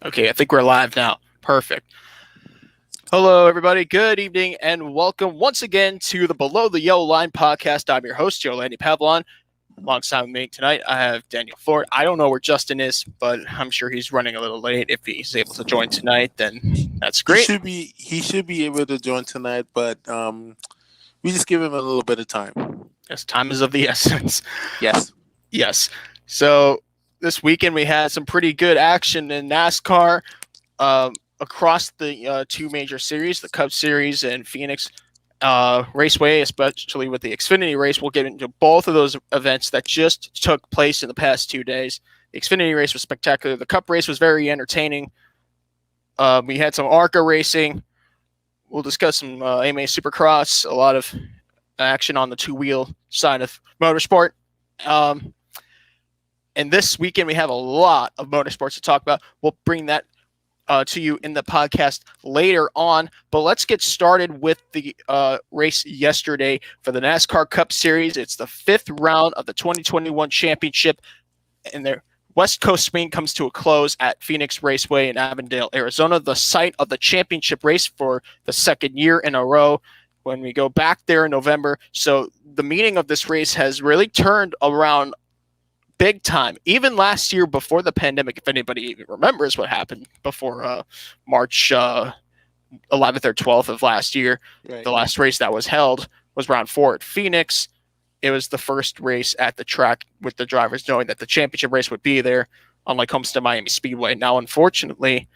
Okay, I think we're live now. Perfect. Hello, everybody. Good evening, and welcome once again to the Below the Yellow Line podcast. I'm your host, Joe Landy Pavlon. Alongside with me tonight, I have Daniel Ford. I don't know where Justin is, but I'm sure he's running a little late. If he's able to join tonight, then that's He great. should be he should be able to join tonight, but we just give him a little bit of time. Yes, time is of the essence. Yes. Yes. So this weekend we had some pretty good action in NASCAR. Across the two major series, the Cup Series and Phoenix Raceway, especially with the Xfinity race. We'll get into both of those events that just took place in the past 2 days. The Xfinity race was spectacular. The Cup race was very entertaining. We had some ARCA racing. We'll discuss some AMA Supercross, a lot of action on the two-wheel side of motorsport. And this weekend we have a lot of motorsports to talk about. We'll bring that to you in the podcast later on. But let's get started with the race yesterday for the NASCAR Cup Series. It's the fifth round of the 2021 championship, and their West Coast swing comes to a close at Phoenix Raceway in Avondale, Arizona, the site of the championship race for the second year in a row. When we go back there in November, so the meaning of this race has really turned around big time. Even last year before the pandemic, if anybody even remembers what happened before March 11th or 12th of last year, Right. the last race that was held was round 4 at Phoenix. It was the first race at the track with the drivers knowing that the championship race would be there, unlike Homestead Miami Speedway. Now, unfortunately,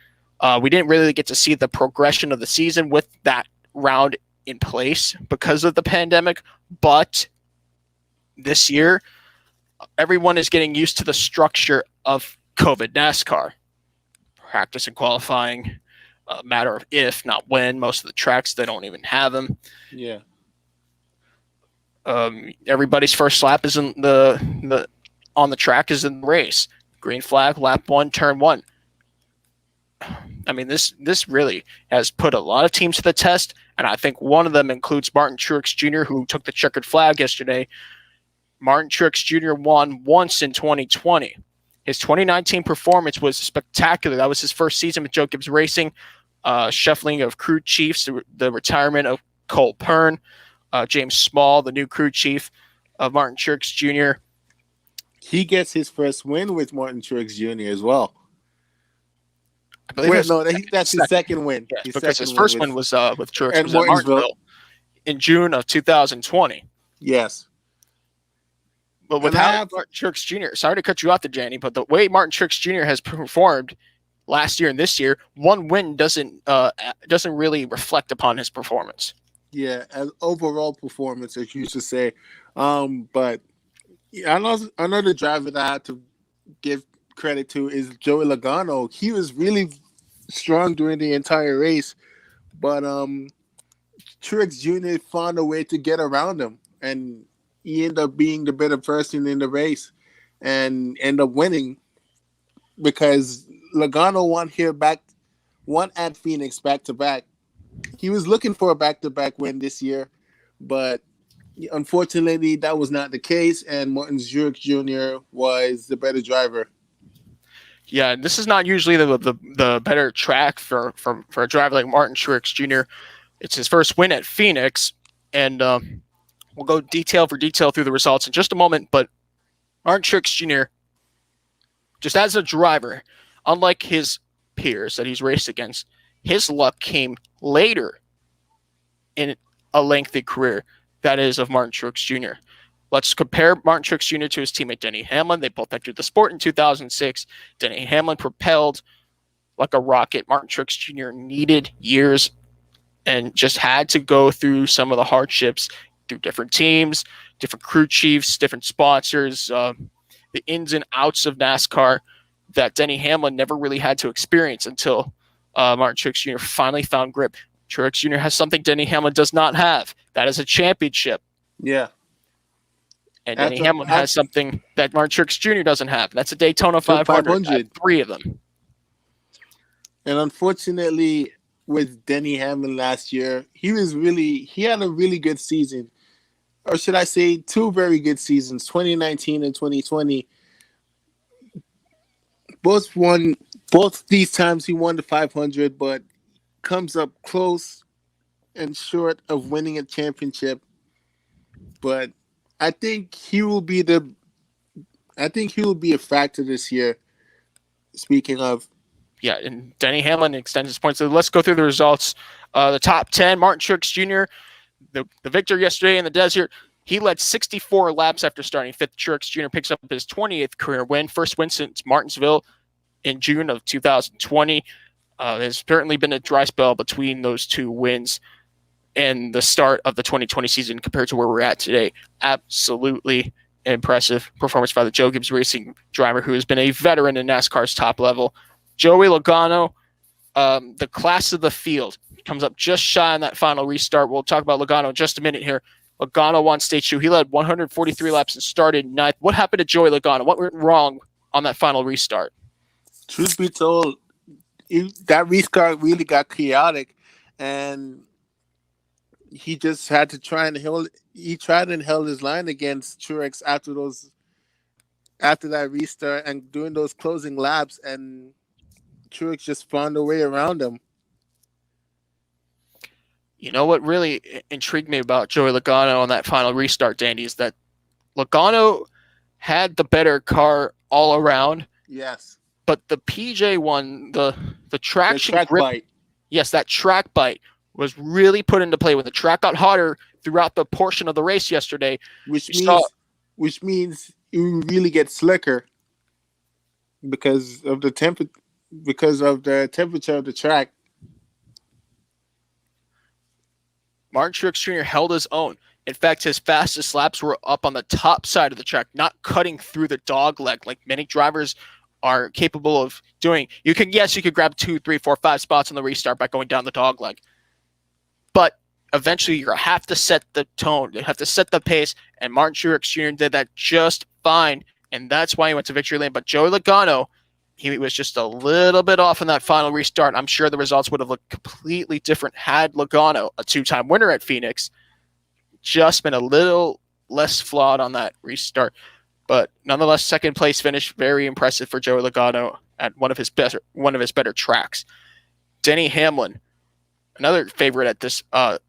we didn't really get to see the progression of the season with that round in place because of the pandemic, but this year, everyone is getting used to the structure of COVID NASCAR. Practice and qualifying, a matter of if, not when. Most of the tracks, they don't even have them. Yeah. Everybody's first lap is in the on the track is in the race. Green flag, lap 1, turn 1. I mean, this really has put a lot of teams to the test, and I think one of them includes Martin Truex Jr., who took the checkered flag yesterday. Martin Truex Jr. won once in 2020. His 2019 performance was spectacular. That was his first season with Joe Gibbs Racing. Shuffling of crew chiefs, the retirement of Cole Pern, James Small, the new crew chief of Martin Truex Jr. He gets his first win with Martin Truex Jr. as well. I believe That's his second win. Yes, because his first one was with Truex at was at Martinsville in June of 2020. Yes. But with how Martin Truex Jr., sorry to cut you off there, Janny, but the way Martin Truex Jr. has performed last year and this year, one win doesn't really reflect upon his performance. Yeah, as overall performance, as you should say. But another driver that I have to give credit to is Joey Logano. He was really strong during the entire race, but Truex Jr. found a way to get around him, and he ended up being the better person in the race and end up winning because Logano won at Phoenix back-to-back. He was looking for a back-to-back win this year, but unfortunately that was not the case, and Martin Truex Jr. was the better driver. Yeah, this is not usually the better track for a driver like Martin Truex Jr. It's his first win at Phoenix, and we'll go detail for detail through the results in just a moment, but Martin Truex Jr., just as a driver, unlike his peers that he's raced against, his luck came later in a lengthy career, that is of Martin Truex Jr. Let's compare Martin Truex Jr. to his teammate Denny Hamlin. They both entered the sport in 2006. Denny Hamlin propelled like a rocket. Martin Truex Jr. needed years and just had to go through some of the hardships through different teams, different crew chiefs, different sponsors, the ins and outs of NASCAR that Denny Hamlin never really had to experience until Martin Truex Jr. finally found grip. Truex Jr. has something Denny Hamlin does not have. That is a championship. Yeah. And Denny Hamlin has something that Martin Truex Jr. doesn't have. That's a Daytona 500. 3 of them. And unfortunately, with Denny Hamlin last year, he had a really good season. Or should I say 2 very good seasons, 2019 and 2020. Both won Both these times he won the 500, but comes up close and short of winning a championship. But I think he will be the. I think he will be a factor this year. Speaking of, Yeah, and Denny Hamlin extends his points. So let's go through the results. The top 10, Martin Truex Jr., the victor yesterday in the desert. He led 64 laps after starting fifth. Truex Jr. picks up his 20th career win, first win since Martinsville in June of 2020. There's certainly been a dry spell between those two wins and the start of the 2020 season compared to where we're at today. Absolutely impressive performance by the Joe Gibbs Racing driver, who has been a veteran in NASCAR's top level. Joey Logano, the class of the field, comes up just shy on that final restart. We'll talk about Logano in just a minute here. Logano won stage two. He led 143 laps and started ninth. What happened to Joey Logano? What went wrong on that final restart? truth be told, that restart really got chaotic, and he just had to try and hold. He tried and held his line against Truex after that restart and doing those closing laps, and Truex just found a way around him. You know what really intrigued me about Joey Logano on that final restart, Danny, is that Logano had the better car all around. Yes. But the PJ one, the traction track grip, bite. yes, that track bite was really put into play when the track got hotter throughout the portion of the race yesterday. Which means it really gets slicker because of the temperature of the track. Martin Truex Jr. held his own. In fact, his fastest laps were up on the top side of the track, not cutting through the dog leg like many drivers are capable of doing. You could grab 2, 3, 4, 5 spots on the restart by going down the dog leg. But eventually you have to set the tone. You have to set the pace, and Martin Truex Jr. did that just fine, and that's why he went to victory lane. But Joey Logano, he was just a little bit off in that final restart. I'm sure the results would have looked completely different had Logano, a two-time winner at Phoenix, just been a little less flawed on that restart. But nonetheless, second place finish, very impressive for Joey Logano at one of his better tracks. Denny Hamlin, another favorite at this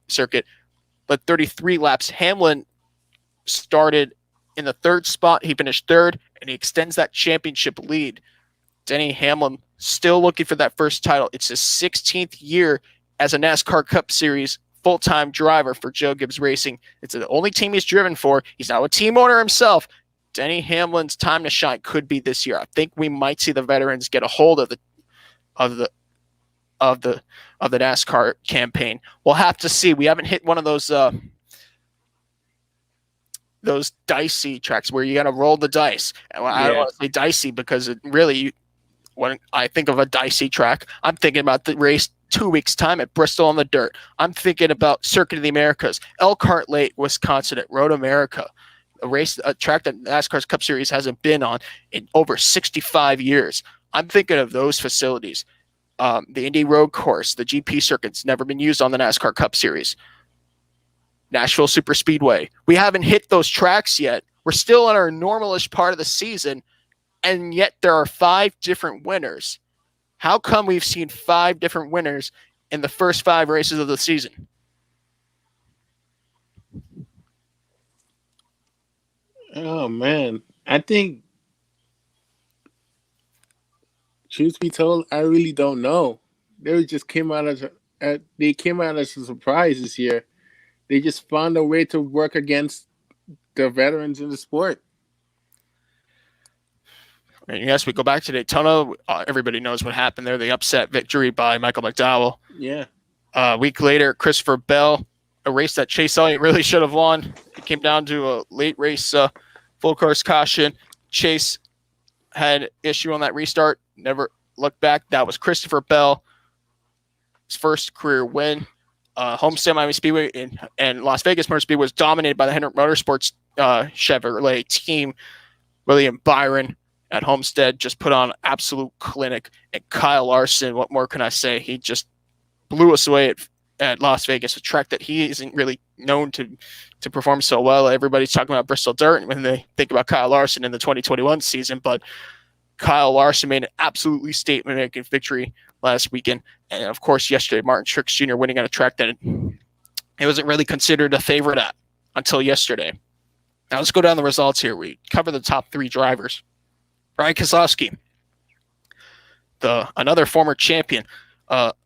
circuit, led 33 laps. Hamlin started in the third spot. He finished third, and he extends that championship lead. Denny Hamlin still looking for that first title. It's his 16th year as a NASCAR Cup Series full-time driver for Joe Gibbs Racing. It's the only team he's driven for. He's now a team owner himself. Denny Hamlin's time to shine could be this year. I think we might see the veterans get a hold of the NASCAR campaign. We'll have to see. We haven't hit one of those dicey tracks where you got to roll the dice. And I don't want to say dicey because it really, when I think of a dicey track, I'm thinking about the race 2 weeks' time at Bristol on the dirt. I'm thinking about Circuit of the Americas, Elkhart Lake, Wisconsin at Road America, a track that NASCAR's Cup Series hasn't been on in over 65 years. I'm thinking of those facilities. The Indy Road Course, the GP circuit's never been used on the NASCAR Cup Series. Nashville Superspeedway. We haven't hit those tracks yet. We're still in our normalish part of the season, and yet there are 5 different winners. How come we've seen 5 different winners in the first 5 races of the season? Oh man, I think, truth be told, I really don't know. They just came out as a surprise this year. They just found a way to work against the veterans in the sport. And yes, we go back to Daytona. Everybody knows what happened there. The upset victory by Michael McDowell. Yeah. A week later, Christopher Bell, a race that Chase Elliott really should have won. It came down to a late race full course caution. Chase had issue on that restart. Never looked back. That was Christopher Bell, his first career win. Homestead Miami Speedway and Las Vegas Motor Speedway was dominated by the Hendrick Motorsports Chevrolet team. William Byron at Homestead just put on an absolute clinic. And Kyle Larson, what more can I say? He just blew us away at Las Vegas, a track that he isn't really known to perform so well. Everybody's talking about Bristol Dirt when they think about Kyle Larson in the 2021 season, but Kyle Larson made an absolutely statement-making victory last weekend. And, of course, yesterday, Martin Truex Jr. winning on a track that it wasn't really considered a favorite at until yesterday. Now, let's go down the results here. We cover the top 3 drivers. Brad Keselowski, another former champion,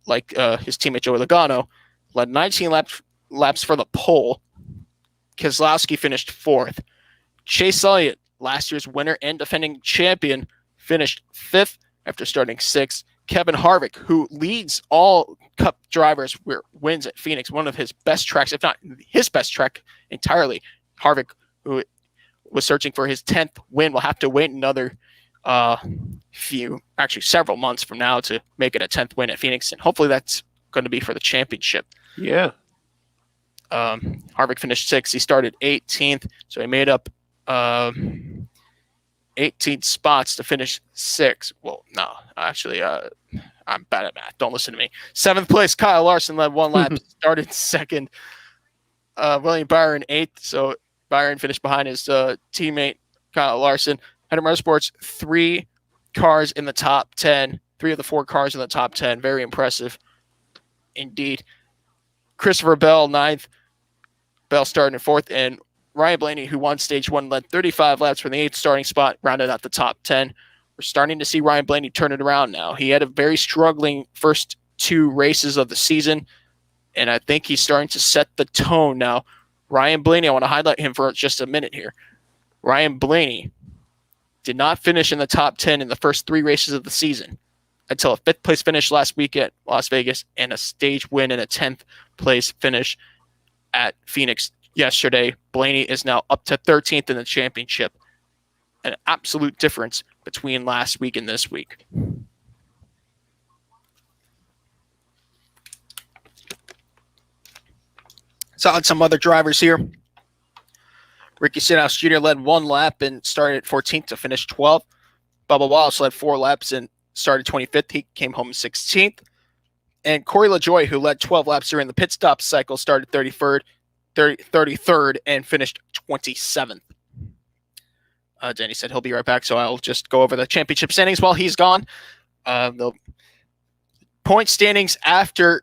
like his teammate Joey Logano, led 19 laps for the pole. Keselowski finished 4th. Chase Elliott, last year's winner and defending champion, finished 5th after starting 6th. Kevin Harvick, who leads all Cup drivers wins at Phoenix, one of his best tracks, if not his best track entirely. Harvick, who was searching for his 10th win, will have to wait another several months from now to make it a 10th win at Phoenix, and hopefully that's going to be for the championship. Yeah. Harvick finished 6th. He started 18th, so he made up 18 spots to finish 6th. Well, no, actually, I'm bad at math. Don't listen to me. 7th place, Kyle Larson led 1 lap, started 2nd. William Byron 8th, so Byron finished behind his teammate Kyle Larson. Hunter Motorsports, 3 cars in the top 10. 3 of the 4 cars in the top 10. Very impressive indeed. Christopher Bell, 9th. Bell starting in 4th. And Ryan Blaney, who won Stage 1, led 35 laps from the 8th starting spot, rounded out the top 10. We're starting to see Ryan Blaney turn it around now. He had a very struggling first 2 races of the season, and I think he's starting to set the tone now. Ryan Blaney, I want to highlight him for just a minute here. Ryan Blaney did not finish in the top 10 in the first 3 races of the season until a 5th place finish last week at Las Vegas and a stage win and a 10th place finish at Phoenix yesterday. Blaney is now up to 13th in the championship. An absolute difference between last week and this week. Saw some other drivers here. Ricky Stenhouse Jr. led 1 lap and started at 14th to finish 12th. Bubba Wallace led 4 laps and started 25th. He came home 16th. And Corey LaJoie, who led 12 laps during the pit stop cycle, started 33rd and finished 27th. Danny said he'll be right back, so I'll just go over the championship standings while he's gone. The point standings after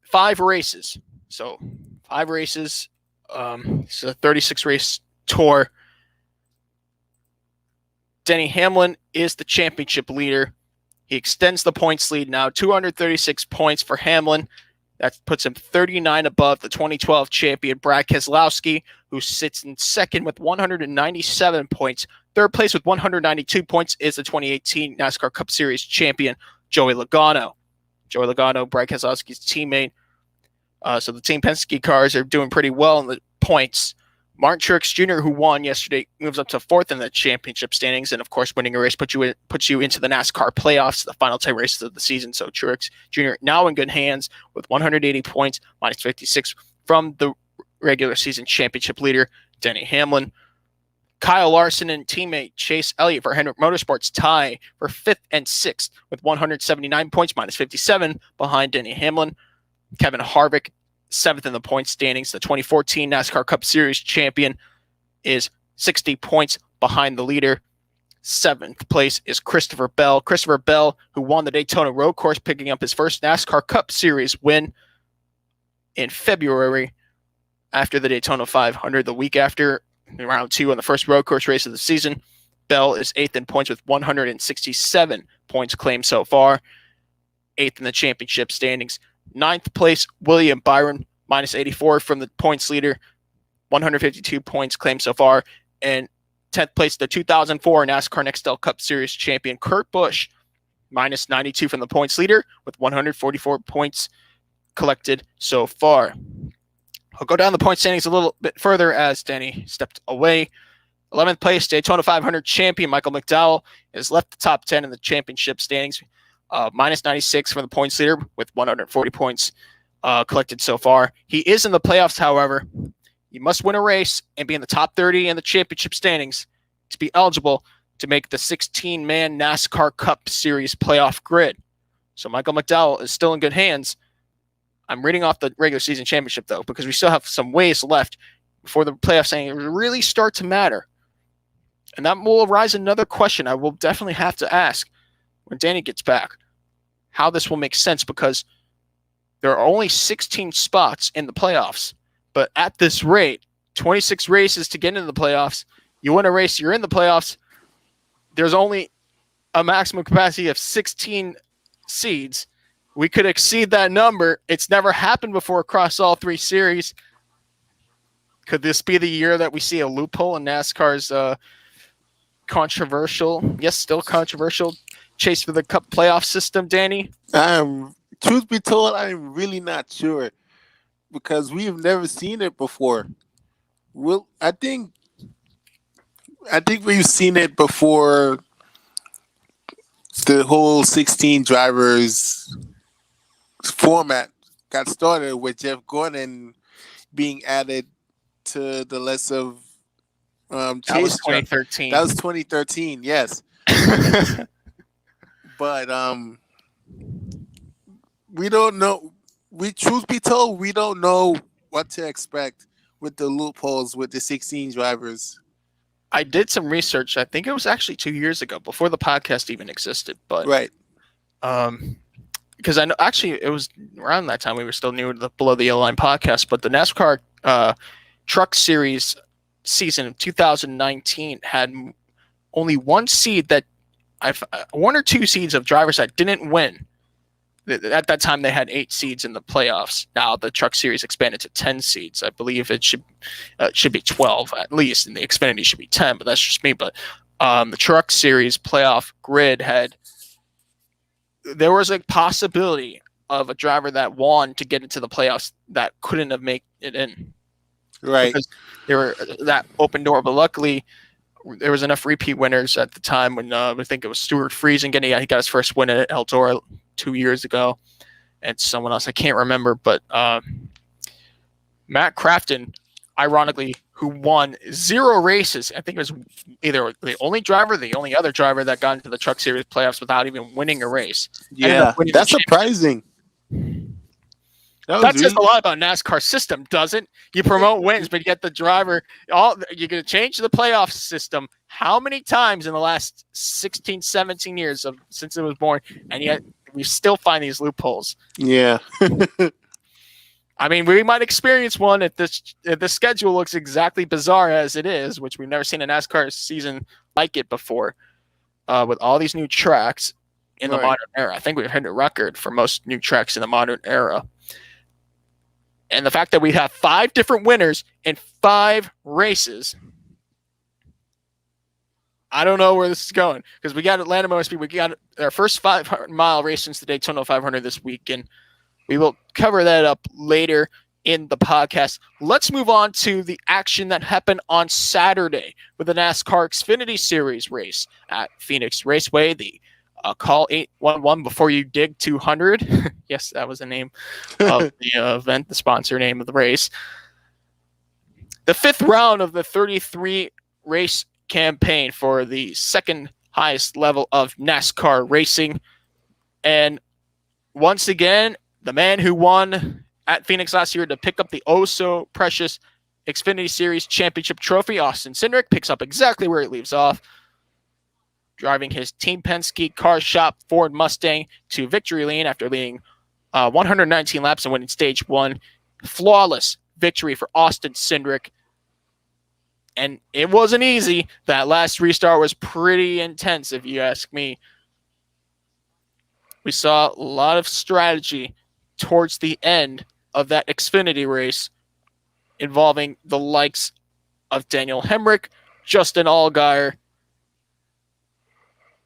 5 races. So 5 races. It's a 36-race tour. Denny Hamlin is the championship leader. He extends the points lead now, 236 points for Hamlin. That puts him 39 above the 2012 champion Brad Keselowski, who sits in 2nd with 197 points. 3rd place with 192 points is the 2018 NASCAR Cup Series champion Joey Logano. Joey Logano, Brad Keselowski's teammate. So the Team Penske cars are doing pretty well in the points. Martin Truex Jr., who won yesterday, moves up to 4th in the championship standings. And, of course, winning a race puts you into the NASCAR playoffs, the final 10 races of the season. So Truex Jr. now in good hands with 180 points, minus 56 from the regular season championship leader, Denny Hamlin. Kyle Larson and teammate Chase Elliott for Hendrick Motorsports tie for 5th and 6th with 179 points, minus 57 behind Denny Hamlin. Kevin Harvick, 7th in the point standings. The 2014 NASCAR Cup Series champion is 60 points behind the leader. 7th place is Christopher Bell. Christopher Bell, who won the Daytona Road Course, picking up his first NASCAR Cup Series win in February after the Daytona 500, the week after, round 2 on the first road course race of the season. Bell is 8th in points with 167 points claimed so far. 8th in the championship standings. 9th place, William Byron, minus 84 from the points leader, 152 points claimed so far. And 10th place, the 2004 NASCAR Nextel Cup Series champion, Kurt Busch, minus 92 from the points leader with 144 points collected so far. I'll go down the point standings a little bit further as Danny stepped away. 11th place, Daytona 500 champion Michael McDowell has left the top 10 in the championship standings. Minus 96 from the points leader with 140 points collected so far. He is in the playoffs, however. You must win a race and be in the top 30 in the championship standings to be eligible to make the 16-man NASCAR Cup Series playoff grid. So Michael McDowell is still in good hands. I'm reading off the regular season championship, though, because we still have some ways left before the playoff standings really start to matter. And that will arise another question I will definitely have to ask when Danny gets back, how this will make sense, because there are only 16 spots in the playoffs. But at this rate, 26 races to get into the playoffs. You win a race, you're in the playoffs. There's only a maximum capacity of 16 seeds. We could exceed that number. It's never happened before across all three series. Could this be the year that we see a loophole in NASCAR's still controversial chase for the Cup playoff system, Danny? Truth be told, I'm really not sure because we've never seen it before. Well, I think we've seen it before. The whole 16 drivers format got started with Jeff Gordon being added to the list of That chase. was 2013. That was 2013, yes. But we don't know. Truth be told, we don't know what to expect with the loopholes with the 16 drivers. I did some research. I think it was actually 2 years ago, before the podcast even existed. But right, because I know actually it was around that time we were still new to the Below the Yellow Line podcast. But the NASCAR Truck Series season of 2019 had only one or two seeds of drivers that didn't win. At that time, they had 8 seeds in the playoffs. Now the Truck Series expanded to 10 seeds. I believe it should be 12 at least, and the Xfinity should be 10. But that's just me. But the Truck Series playoff grid there was a possibility of a driver that won to get into the playoffs that couldn't have made it in. Right. Because there were that open door. But luckily, there was enough repeat winners at the time when I think it was Stuart Friesen he got his first win at Eldora 2 years ago, and someone else I can't remember, but Matt Crafton, ironically, who won 0 races. I think it was either the only other driver that got into the Truck Series playoffs without even winning a race. Yeah, that's surprising. That says a lot about NASCAR system, doesn't? You promote wins, but yet the driver, you're going to change the playoff system how many times in the last 16, 17 years since it was born, and yet we still find these loopholes. Yeah. I mean, we might experience one if the schedule looks exactly bizarre as it is, which we've never seen a NASCAR season like it before, with all these new tracks in the modern era. I think we've hit a record for most new tracks in the modern era. And the fact that we have 5 different winners in 5 races, I don't know where this is going. Because we got Atlanta Motor Speed, we got our first 500-mile race since the Daytona 500 this week, and we will cover that up later in the podcast. Let's move on to the action that happened on Saturday with the NASCAR Xfinity Series race at Phoenix Raceway. The Call 811 Before You Dig 200. Yes, that was the name of the event, the sponsor name of the race. The 5th round of the 33 race campaign for the second highest level of NASCAR racing. And once again, the man who won at Phoenix last year to pick up the oh-so-precious Xfinity Series Championship trophy, Austin Cindric, picks up exactly where he leaves off, driving his Team Penske car shop Ford Mustang to victory lane after leading 119 laps and winning stage 1. Flawless victory for Austin Cindric. And it wasn't easy. That last restart was pretty intense, if you ask me. We saw a lot of strategy towards the end of that Xfinity race involving the likes of Daniel Hemrick, Justin Allgaier,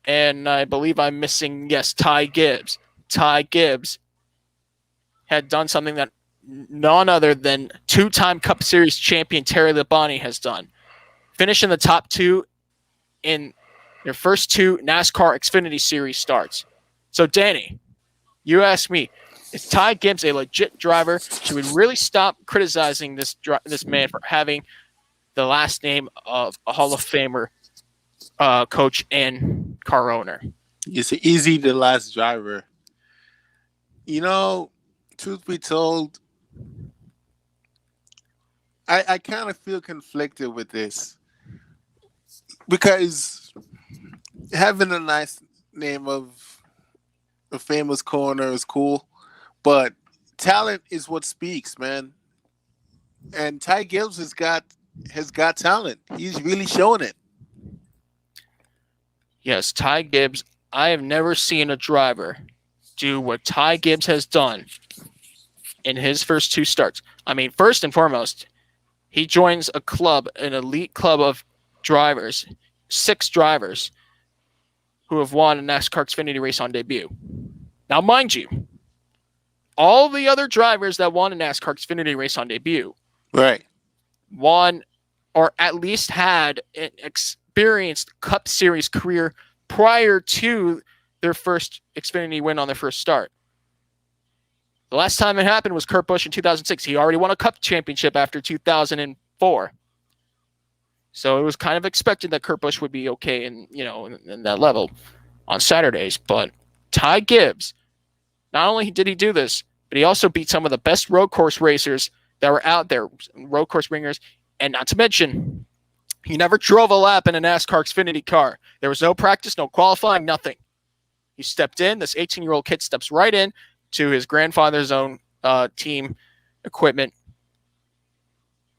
and I believe I'm missing, Ty Gibbs. Ty Gibbs had done something that none other than 2-time Cup Series champion Terry Labonte has done. Finish in the top 2 in their first 2 NASCAR Xfinity Series starts. So, Danny, you ask me, is Ty Gibbs a legit driver? Should we really stop criticizing this man for having the last name of a Hall of Famer coach and car owner? It's easy the last driver. Truth be told, I kind of feel conflicted with this. because having a nice name of a famous corner is cool, but talent is what speaks, man. And Ty Gibbs has got talent. He's really showing it. Yes, Ty Gibbs. I have never seen a driver do what Ty Gibbs has done in his first two starts. I mean, first and foremost, he joins a club, an elite club of drivers, 6 drivers who have won a NASCAR Xfinity race on debut. Now, mind you, all the other drivers that won a NASCAR Xfinity race on debut Right. won or at least had an experienced Cup Series career prior to their first Xfinity win on their first start. The last time it happened was Kurt Busch in 2006. He already won a Cup championship after 2004. So it was kind of expected that Kurt Busch would be okay in that level on Saturdays. But Ty Gibbs, not only did he do this, but he also beat some of the best road course racers that were out there, road course ringers. And not to mention, he never drove a lap in a NASCAR Xfinity car. There was no practice, no qualifying, nothing. He stepped in. This 18-year-old kid steps right in to his grandfather's own team equipment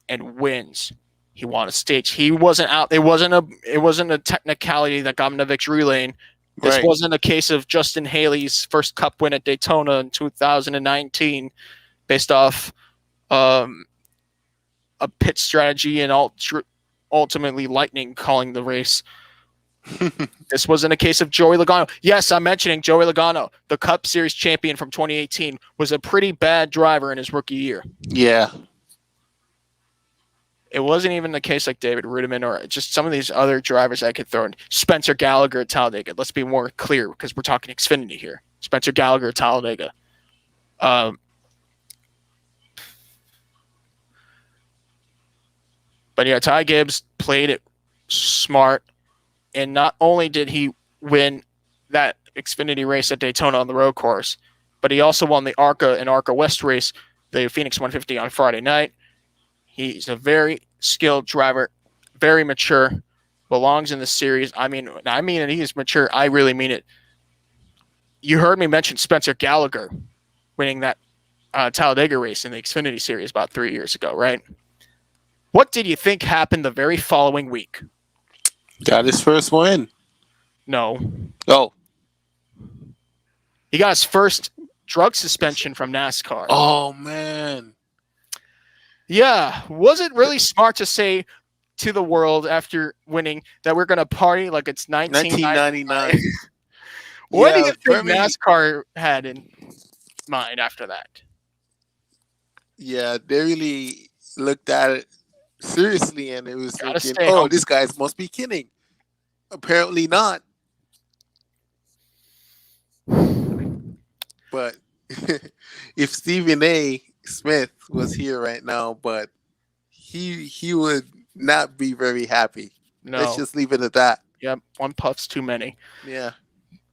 and wins. He won a stage. He wasn't out. It wasn't a technicality that got him the victory lane. This wasn't a case of Justin Haley's first Cup win at Daytona in 2019 based off a pit strategy and ultimately lightning calling the race. This wasn't a case of Joey Logano. Yes, I'm mentioning Joey Logano, the Cup Series champion from 2018, was a pretty bad driver in his rookie year. Yeah. It wasn't even the case like David Rudiman or just some of these other drivers I could throw in. Spencer Gallagher at Talladega. Let's be more clear because we're talking Xfinity here. Spencer Gallagher at Talladega. But yeah, Ty Gibbs played it smart. And not only did he win that Xfinity race at Daytona on the road course, but he also won the ARCA and ARCA West race, the Phoenix 150 on Friday night. He's a very skilled driver, very mature, belongs in the series. I mean that he is mature. I really mean it. You heard me mention Spencer Gallagher winning that Talladega race in the Xfinity series about 3 years ago, right? What did you think happened the very following week? Got his first win. No. Oh. He got his first drug suspension from NASCAR. Oh, man. Yeah. Was it really smart to say to the world after winning that we're going to party like it's 1999? What do you think NASCAR had in mind after that? Yeah, they really looked at it seriously, and it was thinking, oh, this guy must be kidding. Apparently not. But if Stephen A. Smith was here right now, but he would not be very happy. No. Let's just leave it at that. Yep, one puff's too many. Yeah.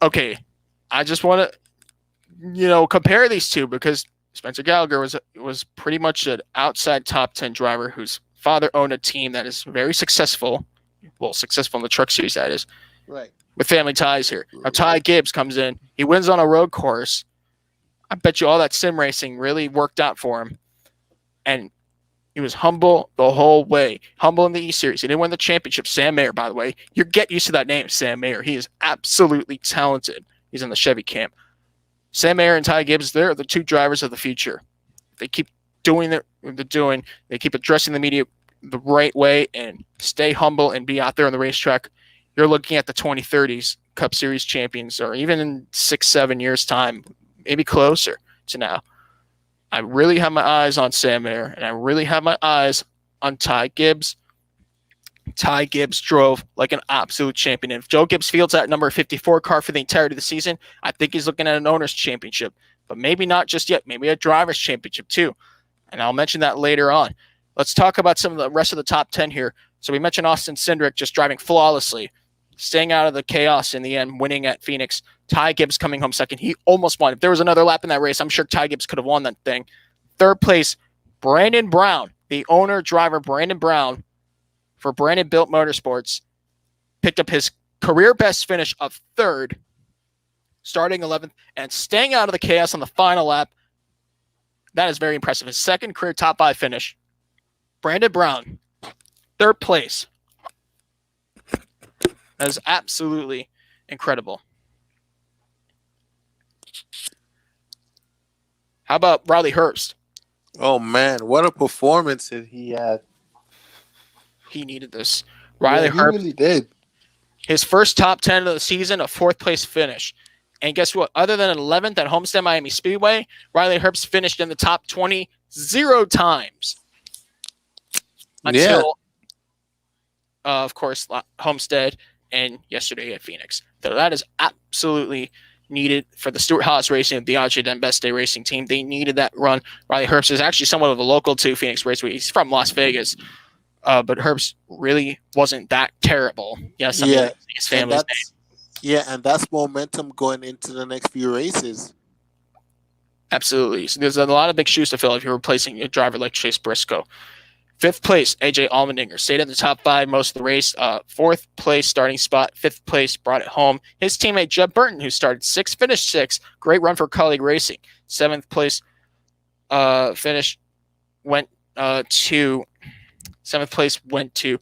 Okay, I just want to, compare these two because Spencer Gallagher was pretty much an outside top 10 driver whose father owned a team that is very successful. Well, successful in the truck series, that is. Right. With family ties here. Now, Ty Gibbs comes in. He wins on a road course. I bet you all that sim racing really worked out for him. And he was humble the whole way. Humble in the E-Series. He didn't win the championship. Sam Mayer, by the way. You get used to that name, Sam Mayer. He is absolutely talented. He's in the Chevy camp. Sam Mayer and Ty Gibbs, they're the two drivers of the future. They keep doing what they're doing. They keep addressing the media the right way and stay humble and be out there on the racetrack. You're looking at the 2030s Cup Series champions, or even in 6-7 years' time, maybe closer to now. I really have my eyes on Sam Mayer, and I really have my eyes on Ty Gibbs. Ty Gibbs drove like an absolute champion. And if Joe Gibbs fields that number 54 car for the entirety of the season, I think he's looking at an owner's championship. But maybe not just yet. Maybe a driver's championship too. And I'll mention that later on. Let's talk about some of the rest of the top 10 here. So we mentioned Austin Cindric just driving flawlessly, staying out of the chaos in the end, winning at Phoenix. Ty Gibbs coming home second. He almost won. If there was another lap in that race, I'm sure Ty Gibbs could have won that thing. Third place, Brandon Brown, the owner driver, Brandon Brown, for Brandon Built Motorsports. picked up his career best finish of third, starting 11th, and staying out of the chaos on the final lap. That is very impressive. His second career top 5 finish. Brandon Brown, third place. That is absolutely incredible. How about Riley Herbst? Oh, man. What a performance that he had. He needed this. Riley He Herbst, really did. his first top 10 of the season, a 4th place finish. And guess what? Other than 11th at Homestead Miami Speedway, Riley Herbst finished in the top 20 0 times. Until, of course, Homestead and yesterday at Phoenix. So that is absolutely needed for the Stuart Haas Racing, the Ajay Dembeste Racing team. They needed that run. Riley Herbst is actually somewhat of a local to Phoenix Raceway. He's from Las Vegas. But Herbst really wasn't that terrible. Yes, his family's name. Yeah, and that's momentum going into the next few races. Absolutely. So there's a lot of big shoes to fill if you're replacing a driver like Chase Briscoe. 5th place, AJ Allmendinger. Stayed in the top 5 most of the race. 4th place starting spot. 5th place brought it home. His teammate Jeb Burton, who started 6th, finished 6th. Great run for Colleague Racing. 7th place finish went to... 7th place went to...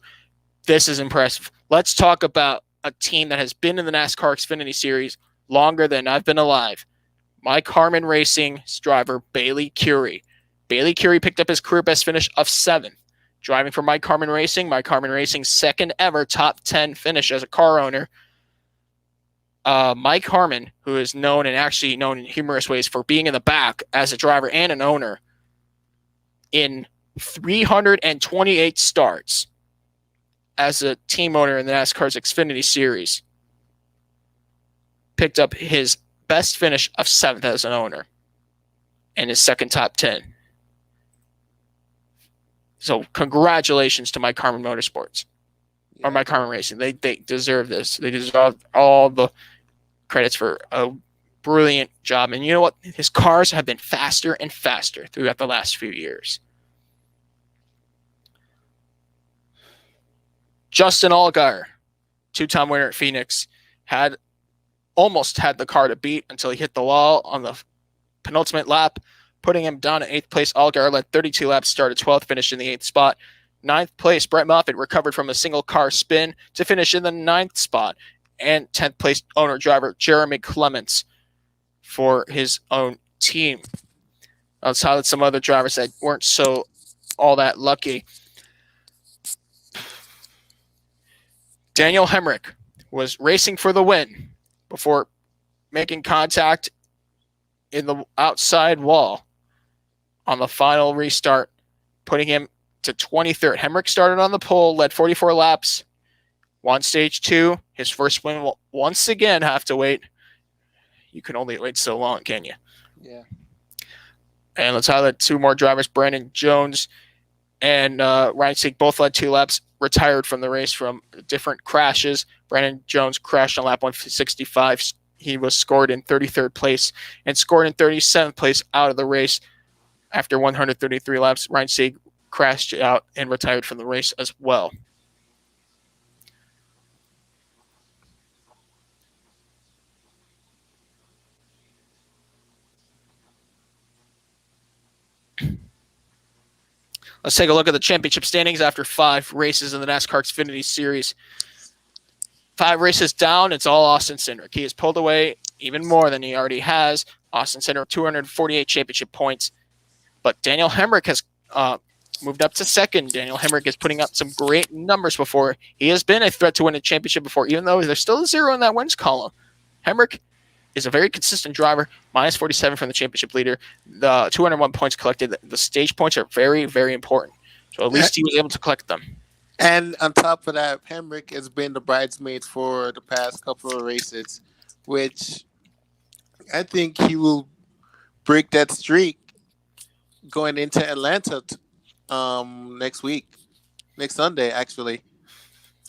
This is impressive. Let's talk about a team that has been in the NASCAR Xfinity Series longer than I've been alive. Mike Harmon Racing's driver, Bailey Currie. Bailey Currie picked up his career best finish of 7th. Driving for Mike Harmon Racing, Mike Harmon Racing's second ever top 10 finish as a car owner. Mike Harmon, who is known and actually known in humorous ways for being in the back as a driver and an owner in 328 starts as a team owner in the NASCAR's Xfinity Series, picked up his best finish of 7th as an owner and his second top 10. So congratulations to Mike Harmon Motorsports or Mike Harmon Racing. They deserve this. They deserve all the credits for a brilliant job. And you know what? His cars have been faster and faster throughout the last few years. Justin Allgaier, 2-time winner at Phoenix, almost had the car to beat until he hit the wall on the penultimate lap, putting him down at 8th place. Allgaier led 32 laps, started 12th, finished in the 8th spot. 9th place, Brett Moffitt recovered from a single car spin to finish in the 9th spot. And 10th place owner-driver Jeremy Clements for his own team. Let's highlight some other drivers that weren't so all that lucky. Daniel Hemrick was racing for the win before making contact in the outside wall on the final restart, putting him to 23rd. Hemrick started on the pole, led 44 laps, won stage 2. His first win will once again have to wait. You can only wait so long, can you? Yeah. And let's highlight 2 more drivers. Brandon Jones and Ryan Sieg both led 2 laps, retired from the race from different crashes. Brandon Jones crashed on lap 165. He was scored in 33rd place and scored in 37th place out of the race after 133 laps. Ryan Sieg crashed out and retired from the race as well. Let's take a look at the championship standings after 5 races in the NASCAR Xfinity Series. 5 races down, it's all Austin Cindric. He has pulled away even more than he already has. Austin Cindric, 248 championship points. But Daniel Hemrick has moved up to second. Daniel Hemrick is putting up some great numbers before. He has been a threat to win a championship before, even though there's still a 0 in that wins column. Hemrick is a very consistent driver, minus 47 from the championship leader. The 201 points collected. The stage points are very, very important. So at least he was able to collect them. And on top of that, Hemrick has been the bridesmaid for the past couple of races, which I think he will break that streak going into Atlanta next Sunday, actually.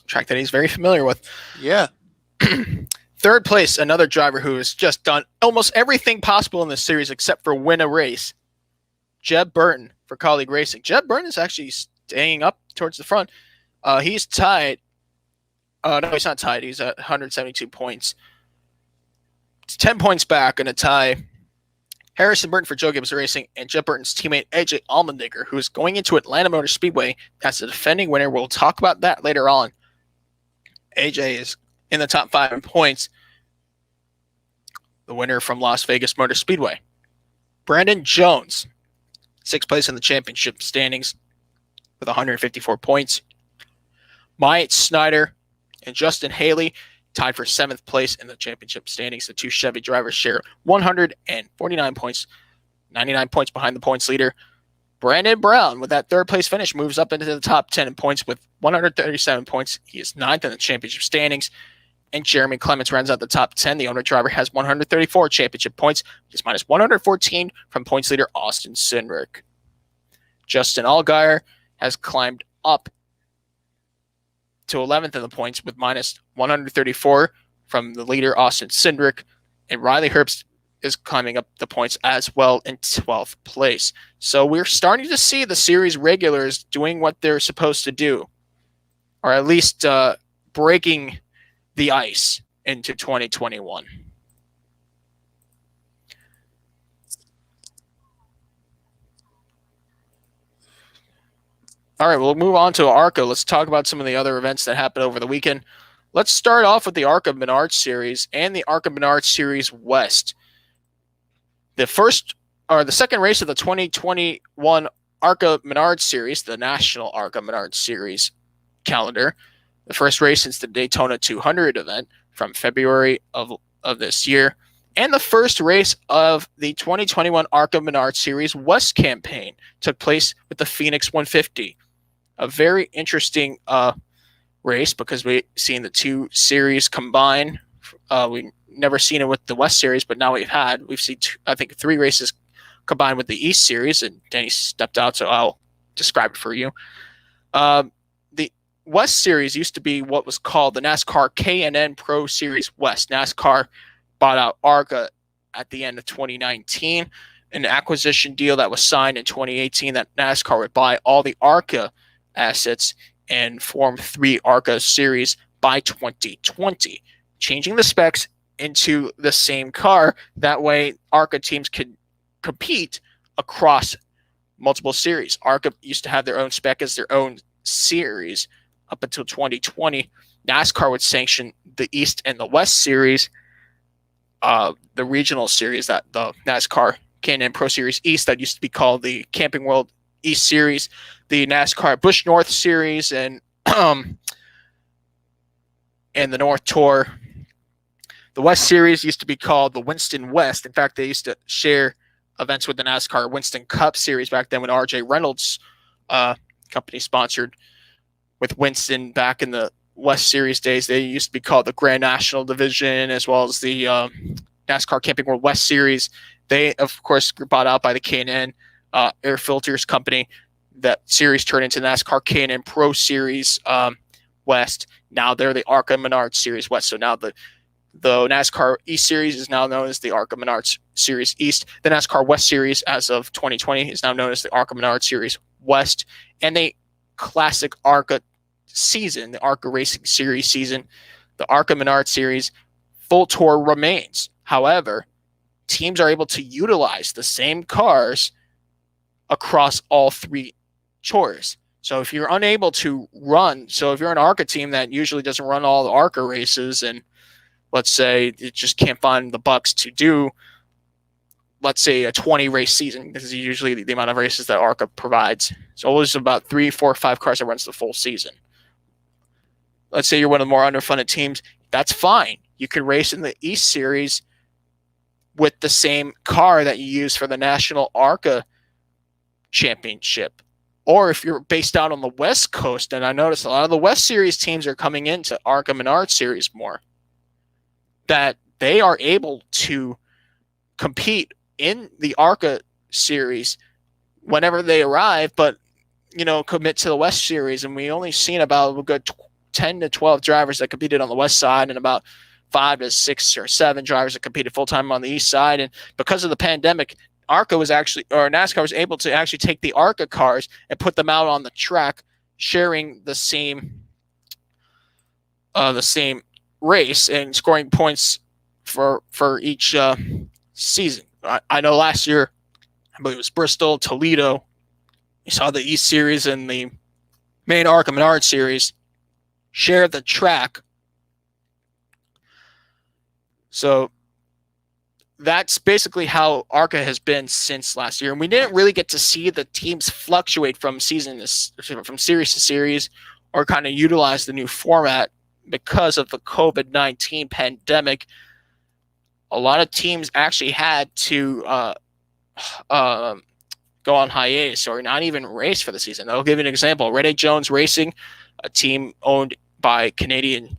Track that he's very familiar with. Yeah. 3rd place, another driver who has just done almost everything possible in this series except for win a race. Jeb Burton for Colleague Racing. Jeb Burton is actually staying up towards the front. He's tied No, he's not tied. He's at 172 points. It's 10 points back in a tie. Harrison Burton for Joe Gibbs Racing and Jeff Burton's teammate AJ Allmendinger, who is going into Atlanta Motor Speedway as the defending winner. We'll talk about that later on. AJ is in the top 5 in points. The winner from Las Vegas Motor Speedway. Brandon Jones, 6th place in the championship standings with 154 points. Myatt Snyder and Justin Haley tied for 7th place in the championship standings. The two Chevy drivers share 149 points, 99 points behind the points leader. Brandon Brown, with that 3rd place finish, moves up into the top 10 in points with 137 points. He is 9th in the championship standings. And Jeremy Clements rounds out the top 10. The owner driver has 134 championship points. He's minus 114 from points leader Austin Cindric. Justin Allgaier has climbed up to 11th in the points with minus 134 from the leader Austin Cindric. And Riley Herbst is climbing up the points as well in 12th place. So we're starting to see the series regulars doing what they're supposed to do, or at least breaking the ice into 2021. All right, we'll move on to ARCA. Let's talk about some of the other events that happened over the weekend. Let's start off with the ARCA Menards Series and the ARCA Menards Series West. The second race of the 2021 ARCA Menards Series, the National ARCA Menards Series calendar. The first race since the Daytona 200 event from February of this year. And the first race of the 2021 ARCA Menards Series West campaign took place with the Phoenix 150. A very interesting race because we've seen the two series combine. We've never seen it with the West Series, but now we've seen, I think, 3 races combined with the East Series, and Danny stepped out, so I'll describe it for you. The West Series used to be what was called the NASCAR K&N Pro Series West. NASCAR bought out ARCA at the end of 2019, an acquisition deal that was signed in 2018 that NASCAR would buy all the ARCA assets and form 3 ARCA series by 2020, changing the specs into the same car. That way, ARCA teams could compete across multiple series. ARCA used to have their own spec as their own series up until 2020. NASCAR would sanction the East and the West series, the regional series, that the NASCAR K&N Pro Series East that used to be called the Camping World East Series, the NASCAR Busch North Series, and the North Tour. The West Series used to be called the Winston West. In fact, they used to share events with the NASCAR Winston Cup Series back then when R.J. Reynolds' company sponsored with Winston back in the West Series days. They used to be called the Grand National Division, as well as the NASCAR Camping World West Series. They, of course, were bought out by the K&N Air Filters company. That series turned into NASCAR K&N Pro Series West. Now they're the ARCA Menards Series West. So now the NASCAR East Series is now known as the ARCA Menards Series East. The NASCAR West Series, as of 2020, is now known as the ARCA Menards Series West. And the classic ARCA season, the ARCA Racing Series season, the ARCA Menards Series full tour remains. However, teams are able to utilize the same cars across all 3 tours. So if you're unable to run, so if you're an ARCA team that usually doesn't run all the ARCA races, and let's say it just can't find the bucks to do, let's say, a 20 race season, this is usually the amount of races that ARCA provides. So always about 3, 4, 5 cars that runs the full season. Let's say you're one of the more underfunded teams, that's fine. You can race in the East Series with the same car that you use for the National ARCA Championship. Or if you're based out on the West Coast, and I noticed a lot of the West Series teams are coming into ARCA Menards Series more, that they are able to compete in the ARCA Series whenever they arrive, but, commit to the West Series. And we only seen about a good 10 to 12 drivers that competed on the West side and about 5 to 6 or 7 drivers that competed full-time on the East side. And because of the pandemic, NASCAR was able to actually take the ARCA cars and put them out on the track, sharing the same the same race and scoring points for each season. I know last year, I believe it was Bristol, Toledo. You saw the East Series and the main ARCA Menard Series share the track. So that's basically how ARCA has been since last year. And we didn't really get to see the teams fluctuate from series to series or kind of utilize the new format because of the COVID-19 pandemic. A lot of teams actually had to go on hiatus or not even race for the season. I'll give you an example. Red A. Jones Racing, a team owned by Canadian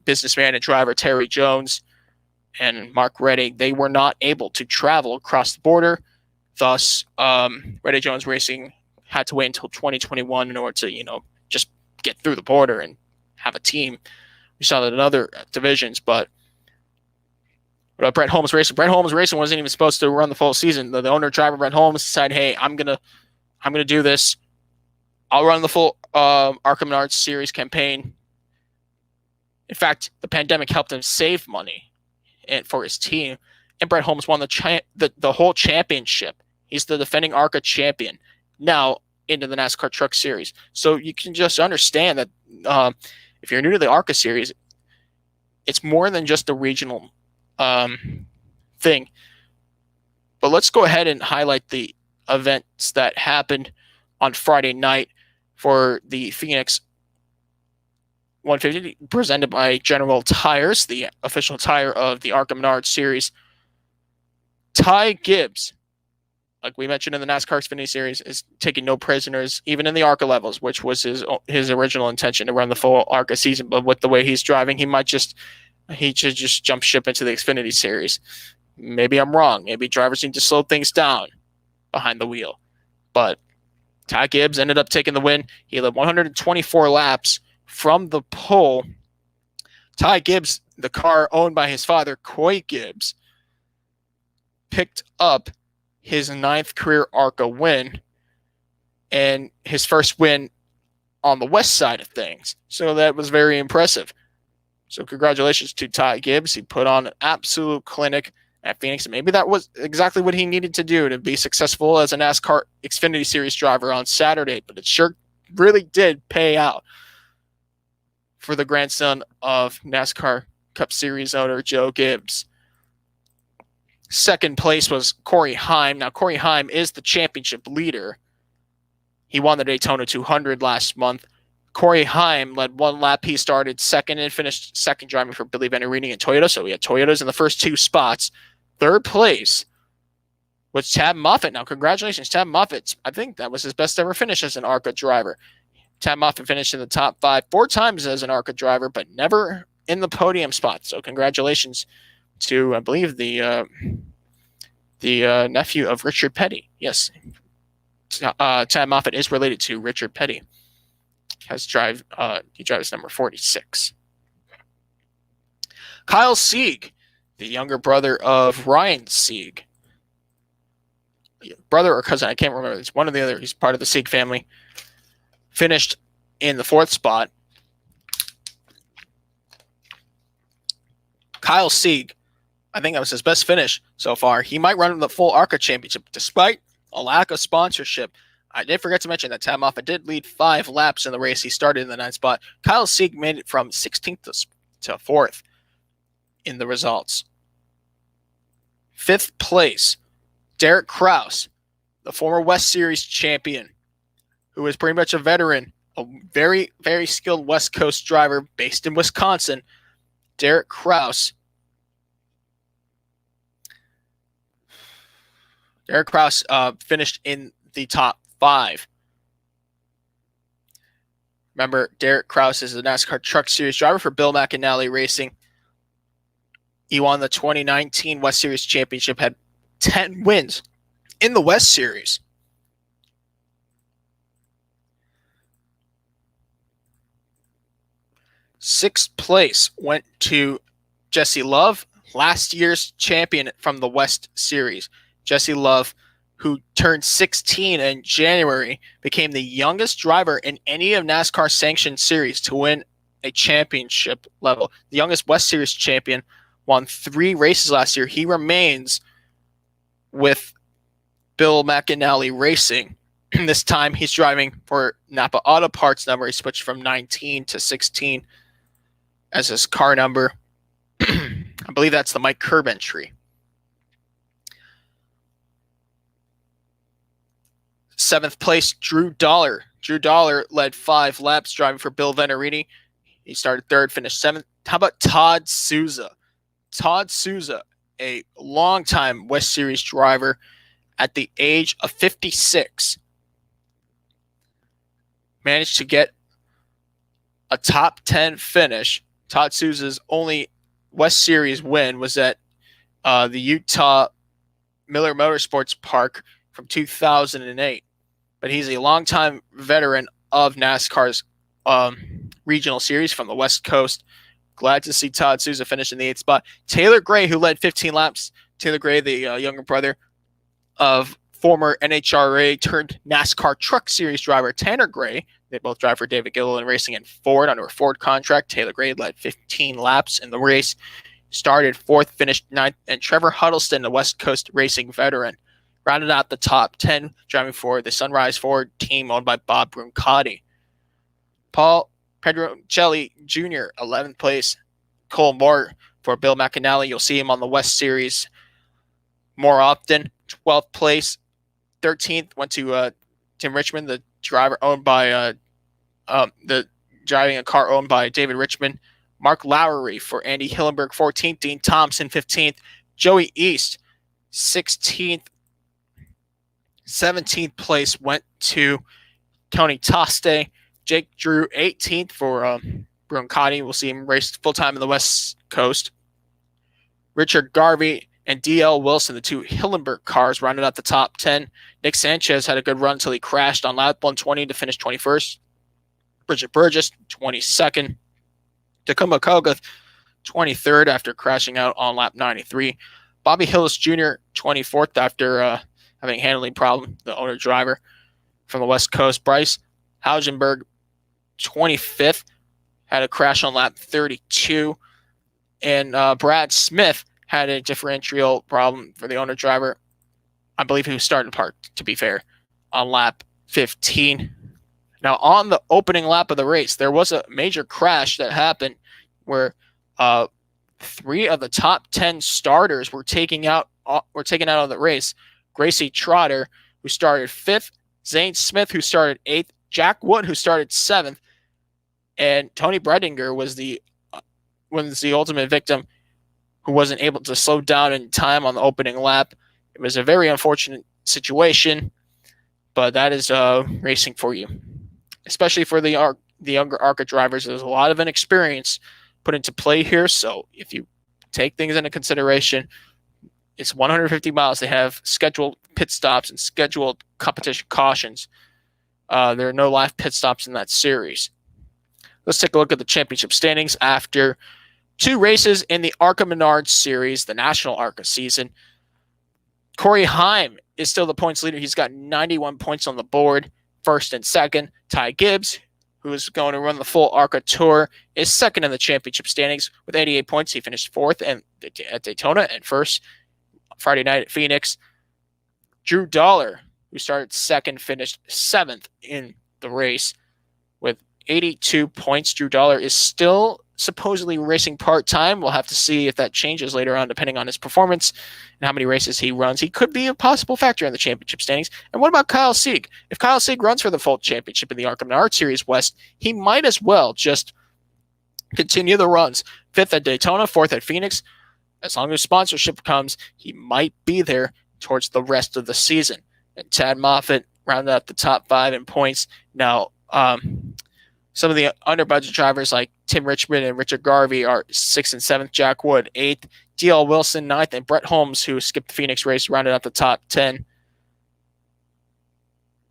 businessman and driver Terry Jones and Mark Reddy, they were not able to travel across the border. Thus, Red A. Jones Racing had to wait until 2021 in order to, just get through the border and have a team. We saw that in other divisions, but Brett Holmes Racing. Brett Holmes Racing wasn't even supposed to run the full season. The owner driver Brett Holmes decided, hey, I'm gonna do this. I'll run the full ARCA Menards Series campaign. In fact, the pandemic helped him save money and for his team. And Brett Holmes won the whole championship. He's the defending ARCA champion now into the NASCAR Truck Series. So you can just understand that if you're new to the ARCA Series, it's more than just a regional thing. But let's go ahead and highlight the events that happened on Friday night for the Phoenix 150 presented by General Tires, the official tire of the ARCA Menards Series. Ty Gibbs, like we mentioned in the NASCAR Xfinity Series, is taking no prisoners, even in the ARCA levels, which was his original intention to run the full ARCA season. But with the way he's driving, he should just jump ship into the Xfinity Series. Maybe I'm wrong. Maybe drivers need to slow things down behind the wheel. But Ty Gibbs ended up taking the win. He led 124 laps from the pole. Ty Gibbs, the car owned by his father, Coy Gibbs, picked up his 9th career ARCA win and his first win on the west side of things. So that was very impressive. So congratulations to Ty Gibbs. He put on an absolute clinic at Phoenix. And maybe that was exactly what he needed to do to be successful as a NASCAR Xfinity Series driver on Saturday. But it sure really did pay out for the grandson of NASCAR Cup Series owner Joe Gibbs. Second place was Corey Heim. Now, Corey Heim is the championship leader. He won the Daytona 200 last month. Corey Heim led one lap. He started second and finished second driving for Billy Venturini and Toyota. So we had Toyotas in the first two spots. Third place was Tab Moffitt. Now, congratulations, Tab Moffitt. I think that was his best ever finish as an ARCA driver. Tab Moffitt finished in the top 5 4 times as an ARCA driver, but never in the podium spot. So congratulations to, I believe, the nephew of Richard Petty. Yes, Tab Moffitt is related to Richard Petty. He drives number 46. Kyle Sieg, the younger brother of Ryan Sieg. Brother or cousin, I can't remember. It's one or the other. He's part of the Sieg family. Finished in the 4th spot. Kyle Sieg, I think that was his best finish so far. He might run the full ARCA championship despite a lack of sponsorship. I did forget to mention that Tab Moffitt did lead 5 laps in the race. He started in the 9th spot. Kyle Sieg made it from 16th to 4th in the results. 5th place, Derek Kraus, the former West Series champion, who is pretty much a veteran, a very, very skilled West Coast driver based in Wisconsin. Derek Kraus. Derek Kraus finished in the top 5. Remember, Derek Kraus is the NASCAR Truck Series driver for Bill McAnally Racing. He won the 2019 West Series Championship, had 10 wins in the West Series. Sixth place went to Jesse Love, last year's champion from the West Series. Jesse Love, who turned 16 in January, became the youngest driver in any of NASCAR sanctioned series to win a championship level. The youngest West Series champion, won 3 races last year. He remains with Bill McAnally Racing. This time he's driving for Napa Auto Parts number. He switched from 19 to 16 as his car number. I believe that's the Mike Curb entry. 7th place, Drew Dollar. Drew Dollar led 5 laps driving for Bill Venerini. He started 3rd, finished 7th. How about Todd Souza? Todd Souza, a longtime West Series driver at the age of 56, managed to get a top 10 finish. Todd Souza's only West Series win was at the Utah Miller Motorsports Park from 2008. But he's a longtime veteran of NASCAR's regional series from the West Coast. Glad to see Todd Souza finish in the 8th spot. Taylor Gray, who led 15 laps. Taylor Gray, the younger brother of former NHRA turned NASCAR Truck Series driver Tanner Gray. They both drive for David Gilliland Racing and Ford under a Ford contract. Taylor Gray led 15 laps in the race, started 4th, finished 9th, and Trevor Huddleston, the West Coast racing veteran, rounded out the top 10, driving for the Sunrise Ford team owned by Bob Bruncotti. Paul Pedrocelli Jr., 11th place. Cole Moore for Bill McAnally. You'll see him on the West Series more often. 12th place. 13th went to Tim Richmond, the driver owned by driving a car owned by David Richmond. Mark Lowery for Andy Hillenberg, 14th. Dean Thompson, 15th. Joey East, 16th. 17th place went to Tony Toste. Jake Drew, 18th for Bruncotti. We'll see him race full-time in the West Coast. Richard Garvey and D.L. Wilson, the 2 Hillenberg cars, rounded out the top 10. Nick Sanchez had a good run until he crashed on lap 120 to finish 21st. Bridget Burgess, 22nd. Tacoma Kogath, 23rd after crashing out on lap 93. Bobby Hillis Jr., 24th after having a handling problem, the owner-driver from the West Coast. Bryce Haugenberg, 25th, had a crash on lap 32. And Brad Smith had a differential problem for the owner-driver. I believe he was starting apart, to be fair, on lap 15. Now, on the opening lap of the race, there was a major crash that happened where 3 of the top 10 starters were taken out of the race. Gracie Trotter, who started 5th, Zane Smith, who started 8th, Jack Wood, who started 7th, and Tony Bredinger was the ultimate victim, who wasn't able to slow down in time on the opening lap. It was a very unfortunate situation, but that is racing for you, especially for the younger ARCA drivers. There's a lot of inexperience put into play here, so if you take things into consideration, it's 150 miles. They have scheduled pit stops and scheduled competition cautions. There are no live pit stops in that series. Let's take a look at the championship standings after 2 races in the ARCA Menards series, the national ARCA season. Corey Heim is still the points leader. He's got 91 points on the board, 1st and 2nd. Ty Gibbs, who is going to run the full ARCA Tour, is 2nd in the championship standings with 88 points. He finished 4th at Daytona and 1st Friday night at Phoenix. Drew Dollar, who started 2nd, finished 7th in the race with 82 points. Drew Dollar is still supposedly racing part-time. We'll have to see if that changes later on, depending on his performance and how many races he runs. He could be a possible factor in the championship standings. And what about Kyle Sieg? If Kyle Sieg runs for the full championship in the ARCA Menards Series West, he might as well just continue the runs. 5th at Daytona, 4th at Phoenix. As long as sponsorship comes, he might be there towards the rest of the season. And Chad Moffitt rounded out the top 5 in points. Now, some of the under-budget drivers like Tim Richmond and Richard Garvey are 6th and 7th. Jack Wood, 8th. D.L. Wilson, 9th. And Brett Holmes, who skipped the Phoenix race, rounded out the top 10.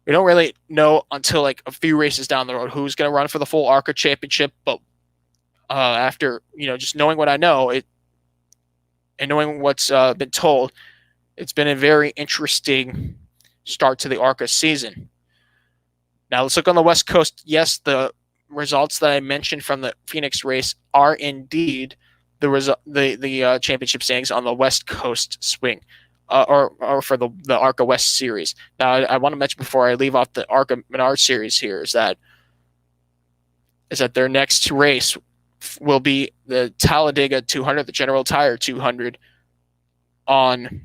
We don't really know until like a few races down the road who's going to run for the full ARCA championship. But after just knowing what I know, and knowing what's been told, it's been a very interesting start to the ARCA season. Now let's look on the West Coast. Yes, the results that I mentioned from the Phoenix race are indeed the championship standings on the West Coast swing, or for the ARCA West series. Now, I want to mention before I leave off the ARCA Menard series here is that their next race will be the Talladega 200, the General Tire 200, on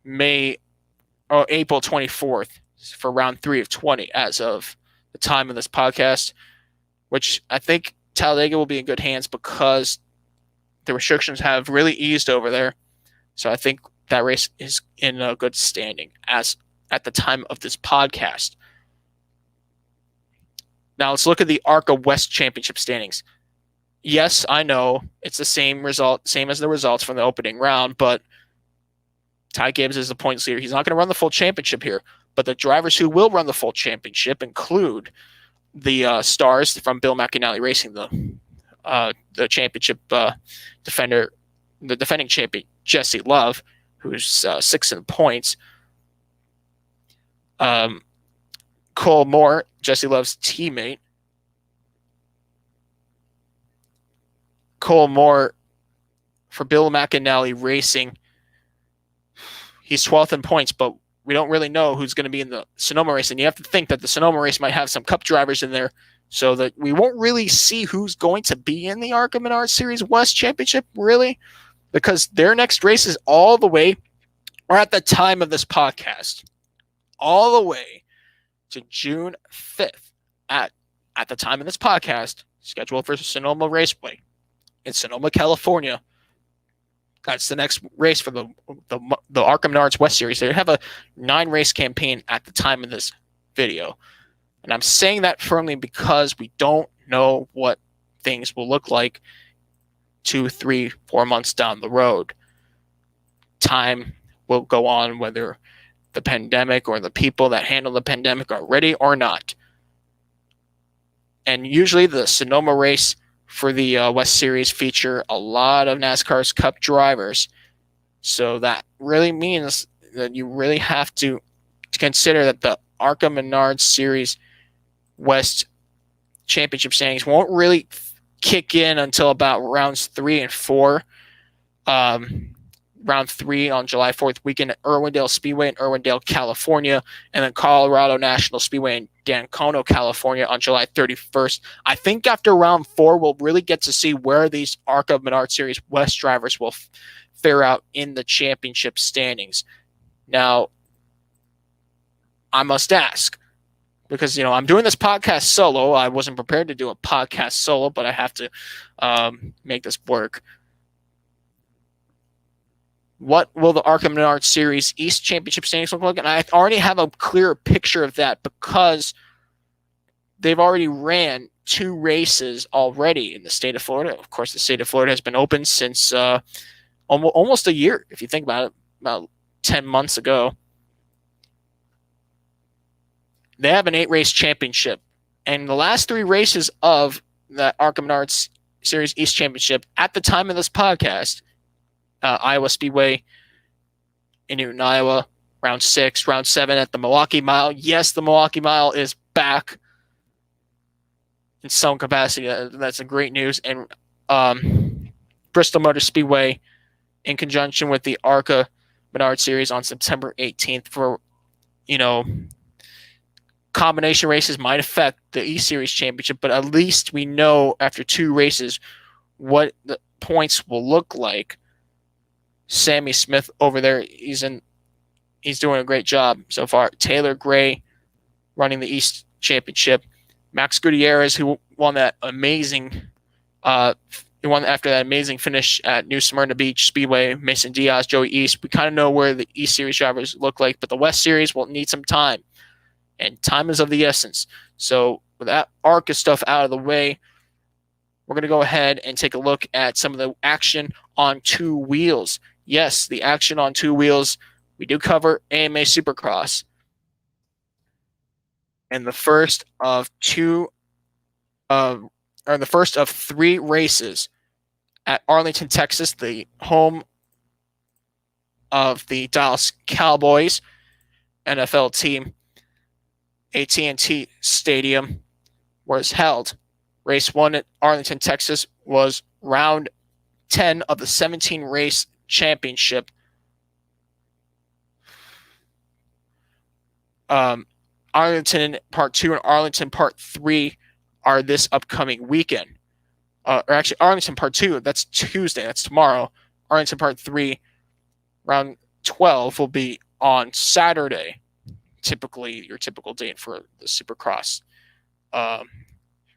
April 24th for round 3 of 20 as of the time of this podcast, which I think Talladega will be in good hands because the restrictions have really eased over there. So I think that race is in a good standing as at the time of this podcast. Now let's look at the ARCA West Championship standings. Yes, I know it's the same as the results from the opening round, but Ty Gibbs is the points leader. He's not going to run the full championship here, but the drivers who will run the full championship include the stars from Bill McAnally Racing, the championship defender, the defending champion Jesse Love, who's 6th in points. Cole Moore, Jesse Love's teammate. Cole Moore for Bill McAnally Racing. He's 12th in points, but we don't really know who's going to be in the Sonoma race. And you have to think that the Sonoma race might have some Cup drivers in there, so that we won't really see who's going to be in the ARCA Menard Series West Championship, really, because their next race is all the way, or at the time of this podcast, all the way to June 5th at the time of this podcast, scheduled for Sonoma Raceway in Sonoma, California. That's the next race for the ARCA Menards West Series. They have a 9-race campaign at the time of this video. And I'm saying that firmly because we don't know what things will look like 2, 3, 4 months down the road. Time will go on whether the pandemic or the people that handle the pandemic are ready or not. And usually the Sonoma race for the West Series feature a lot of NASCAR's Cup drivers. So that really means that you really have to consider that the ARCA Menards Series West Championship standings won't really kick in until about rounds 3 and 4. Round 3 on July 4th weekend at Irwindale Speedway in Irwindale, California, and then Colorado National Speedway in Dancono, California on July 31st. I think after round 4, we'll really get to see where these ARCA Menard Series West drivers will fare out in the championship standings. Now, I must ask, because, I'm doing this podcast solo. I wasn't prepared to do a podcast solo, but I have to make this work. What will the ARCA Menard Series East Championship standings look like? And I already have a clear picture of that because they've already ran 2 races already in the state of Florida. Of course, the state of Florida has been open since almost a year, if you think about it, about 10 months ago. They have an 8-race championship. And the last 3 races of the ARCA Menard Series East Championship at the time of this podcast, Iowa Speedway in Newton, Iowa, round 6, round 7 at the Milwaukee Mile. Yes, the Milwaukee Mile is back in some capacity. That's a great news. And Bristol Motor Speedway in conjunction with the ARCA Menard Series on September 18th for, combination races might affect the E-Series Championship, but at least we know after 2 races what the points will look like. Sammy Smith over there, he's doing a great job so far. Taylor Gray running the East Championship. Max Gutierrez, who won that amazing after that amazing finish at New Smyrna Beach Speedway. Mason Diaz, Joey East. We kind of know where the East Series drivers look like, but the West Series will need some time, and time is of the essence. So with that ARCA stuff out of the way, we're going to go ahead and take a look at some of the action on 2 wheels. Yes, the action on 2 wheels. We do cover AMA Supercross. And the first of 3 races at Arlington, Texas, the home of the Dallas Cowboys NFL team. AT&T Stadium was held Race 1 at Arlington, Texas was round 10 of the 17 race championship. Arlington Part 2 and Arlington Part 3 are this upcoming weekend. Or actually, Arlington Part 2, that's Tuesday, that's tomorrow. Arlington Part 3, round 12, will be on Saturday, typically your typical date for the Supercross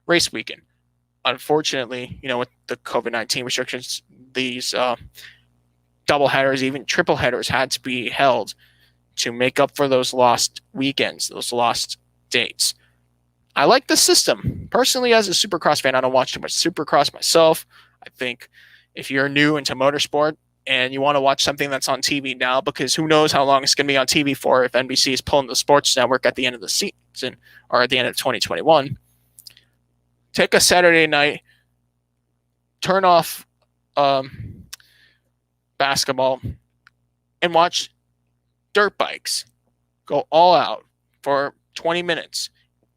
race weekend. Unfortunately, with the COVID-19 restrictions, these double headers, even triple headers, had to be held to make up for those lost weekends, those lost dates. I like the system. Personally, as a Supercross fan, I don't watch too much Supercross myself. I think if you're new into motorsport and you want to watch something that's on TV now, because who knows how long it's going to be on TV for if NBC is pulling the sports network at the end of the season or at the end of 2021, take a Saturday night, turn off basketball, and watch dirt bikes go all out for 20 minutes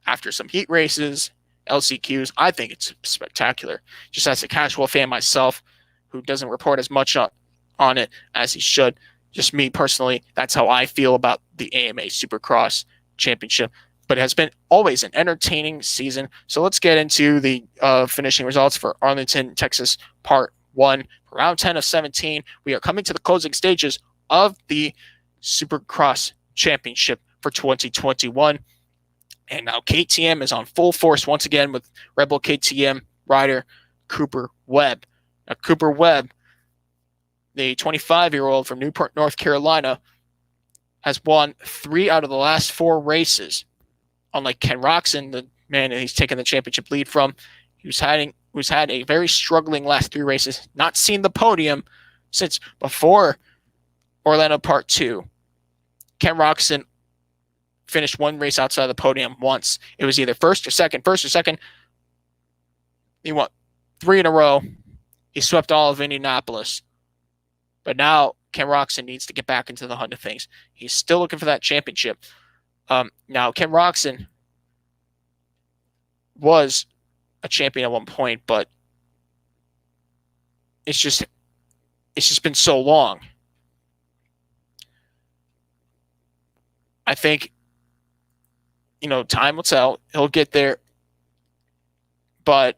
after some heat races, LCQs. I think it's spectacular. Just as a casual fan myself who doesn't report as much on it as he should, just me personally, that's how I feel about the AMA Supercross Championship. But it has been always an entertaining season. So let's get into the finishing results for Arlington, Texas, Part 1. Round 10 of 17, we are coming to the closing stages of the Supercross Championship for 2021. And now KTM is on full force once again with Webb of KTM rider Cooper Webb. Now, Cooper Webb, the 25-year-old from Newport, North Carolina, has won 3 out of the last 4 races. Unlike Ken Roczen, the man that he's taken the championship lead from, who's had a very struggling last 3 races, not seen the podium since before Orlando Part 2. Ken Roczen finished 1 race outside the podium once. It was either first or second. He won 3 in a row. He swept all of Indianapolis. But now Ken Roczen needs to get back into the hunt of things. He's still looking for that championship. Now, Ken Roczen was a champion at one point, but it's just been so long. I think, time will tell. He'll get there. But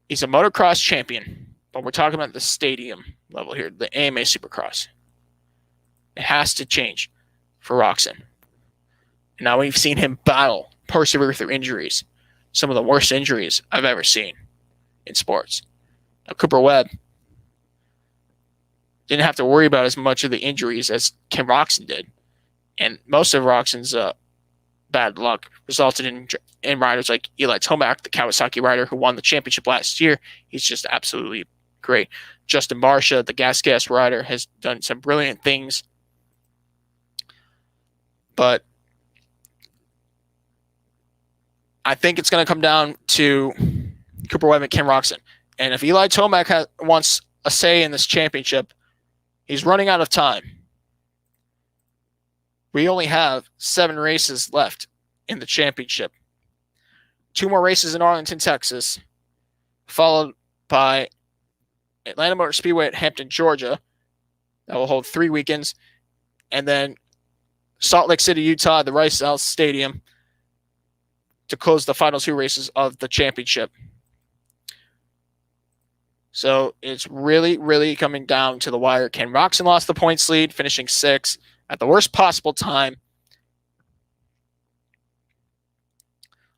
he's a motocross champion. But we're talking about the stadium level here, the AMA Supercross. It has to change for Roczen. Now we've seen him persevere through injuries. Some of the worst injuries I've ever seen in sports. Now, Cooper Webb didn't have to worry about as much of the injuries as Ken Roczen did. And most of Roczen's bad luck resulted in riders like Eli Tomac, the Kawasaki rider who won the championship last year. He's just absolutely great. Justin Barcia, the Gas rider, has done some brilliant things. But I think it's going to come down to Cooper Webb and Ken Roczen. And if Eli Tomac wants a say in this championship, he's running out of time. We only have 7 races left in the championship. 2 more races in Arlington, Texas, followed by Atlanta Motor Speedway at Hampton, Georgia. That will hold 3 weekends. And then Salt Lake City, Utah, the Rice South Stadium to close the final 2 races of the championship. So it's really, really coming down to the wire. Ken Roczen lost the points lead, finishing 6th at the worst possible time.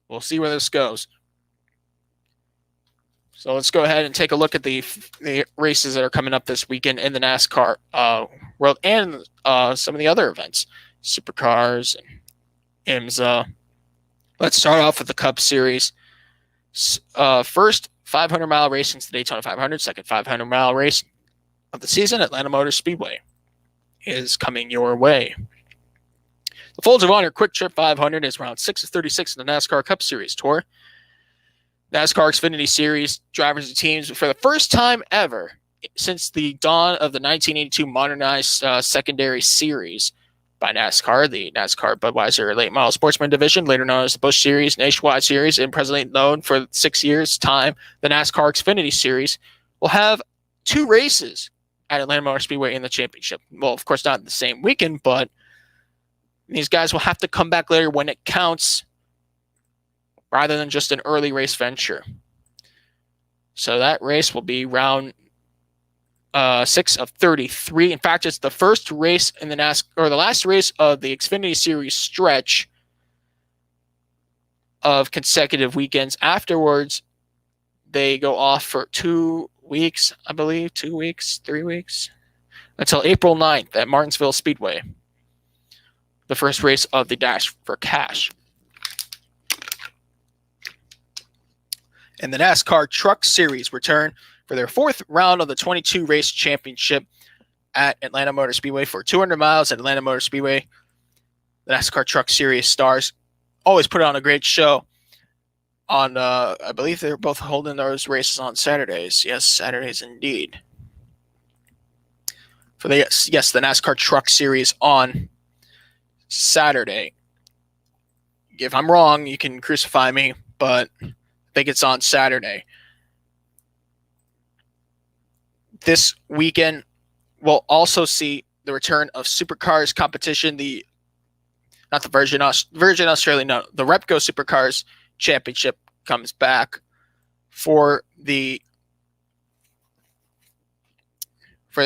We'll see where this goes. So let's go ahead and take a look at the races that are coming up this weekend in the NASCAR world and some of the other events, Supercars and IMSA. Let's start off with the Cup Series. First 500-mile race into the Daytona 500, second 500-mile race of the season, Atlanta Motor Speedway is coming your way. The Folds of Honor Quick Trip 500 is round 6 of 36 in the NASCAR Cup Series Tour. NASCAR Xfinity Series drivers and teams, for the first time ever since the dawn of the 1982 modernized secondary series, by NASCAR, the NASCAR Budweiser Late Model Sportsman Division, later known as the Busch Series, Nationwide Series, and presently known for 6 years' time, the NASCAR Xfinity Series, will have 2 races at Atlanta Motor Speedway in the championship. Well, of course, not the same weekend, but these guys will have to come back later when it counts rather than just an early race venture. So that race will be round 6 of 33. In fact, it's the first race in the NASCAR, or the last race of the Xfinity Series stretch of consecutive weekends. Afterwards, they go off for 2 weeks, I believe, 2 weeks, 3 weeks, until April 9th at Martinsville Speedway, the first race of the Dash for Cash. And the NASCAR Truck Series return for their 4th round of the 22 race championship at Atlanta Motor Speedway for 200 miles at Atlanta Motor Speedway. The NASCAR Truck Series stars always put on a great show. On, I believe they're both holding those races on Saturdays. Yes, Saturdays indeed. For the NASCAR Truck Series on Saturday. If I'm wrong, you can crucify me, but I think it's on Saturday. This weekend, we'll also see the return of Supercars competition. The Virgin Australia, no, the Repco Supercars Championship comes back for the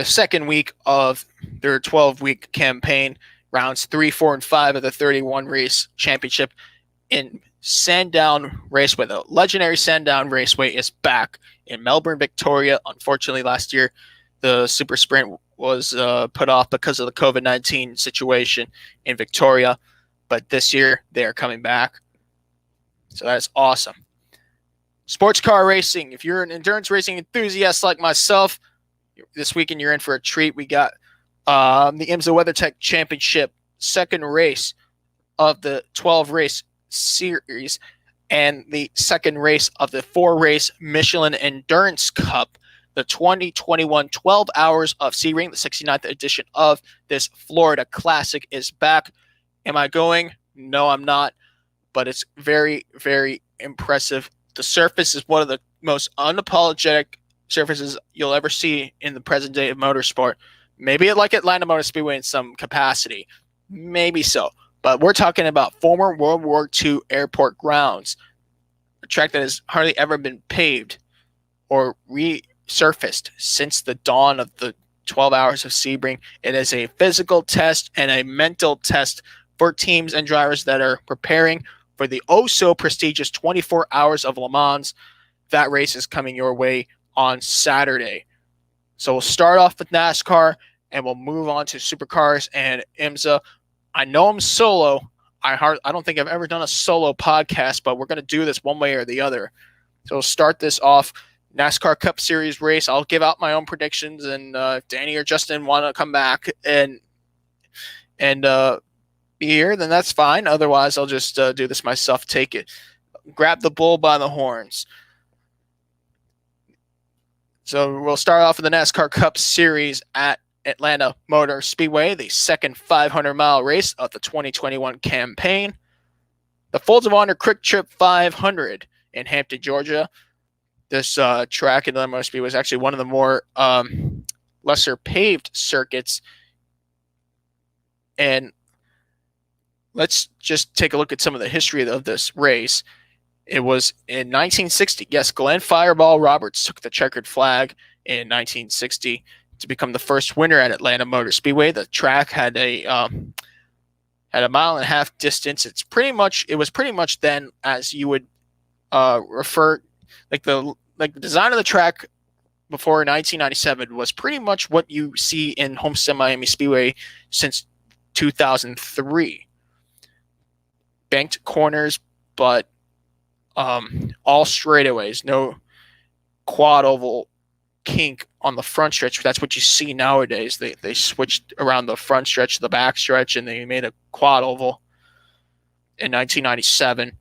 second week of their 12-week campaign. Rounds 3, 4, and 5 of the 31 race championship in Sandown Raceway. The legendary Sandown Raceway is back in Melbourne, Victoria. Unfortunately, last year the Super Sprint was put off because of the COVID-19 situation in Victoria, but this year they are coming back. So that is awesome. Sports car racing. If you're an endurance racing enthusiast like myself, this weekend you're in for a treat. We got the IMSA WeatherTech Championship, second race of the 12-race series, and the second race of the 4-race Michelin Endurance Cup, the 2021 12 Hours of Sebring, the 69th edition of this Florida Classic is back. Am I going? No, I'm not, but it's very, very impressive. The surface is one of the most unapologetic surfaces you'll ever see in the present day of motorsport. Maybe like Atlanta Motor Speedway in some capacity. Maybe so. But we're talking about former World War II airport grounds, a track that has hardly ever been paved or resurfaced since the dawn of the 12 Hours of Sebring. It is a physical test and a mental test for teams and drivers that are preparing for the oh-so-prestigious 24 Hours of Le Mans. That race is coming your way on Saturday. So we'll start off with NASCAR, and we'll move on to Supercars and IMSA. I know I'm solo. I don't think I've ever done a solo podcast, but we're going to do this one way or the other. So we'll start this off. NASCAR Cup Series race. I'll give out my own predictions, and if Danny or Justin want to come back and be here, then that's fine. Otherwise, I'll just do this myself. Take it. Grab the bull by the horns. So we'll start off with the NASCAR Cup Series at Atlanta Motor Speedway, the second 500-mile race of the 2021 campaign. The Folds of Honor Quick Trip 500 in Hampton, Georgia. This track at Atlanta Motor Speedway was actually one of the more lesser paved circuits. And let's just take a look at some of the history of this race. It was in 1960. Yes, Glenn Fireball Roberts took the checkered flag in 1960 to become the first winner at Atlanta Motor Speedway. The track had a 1.5 mile distance. It was pretty much then, as you would refer, like the design of the track before 1997 was pretty much what you see in Homestead Miami Speedway since 2003. Banked corners, but all straightaways, no quad oval kink on the front stretch. That's what you see nowadays. They switched around the front stretch to the back stretch, and they made a quad oval in 1997.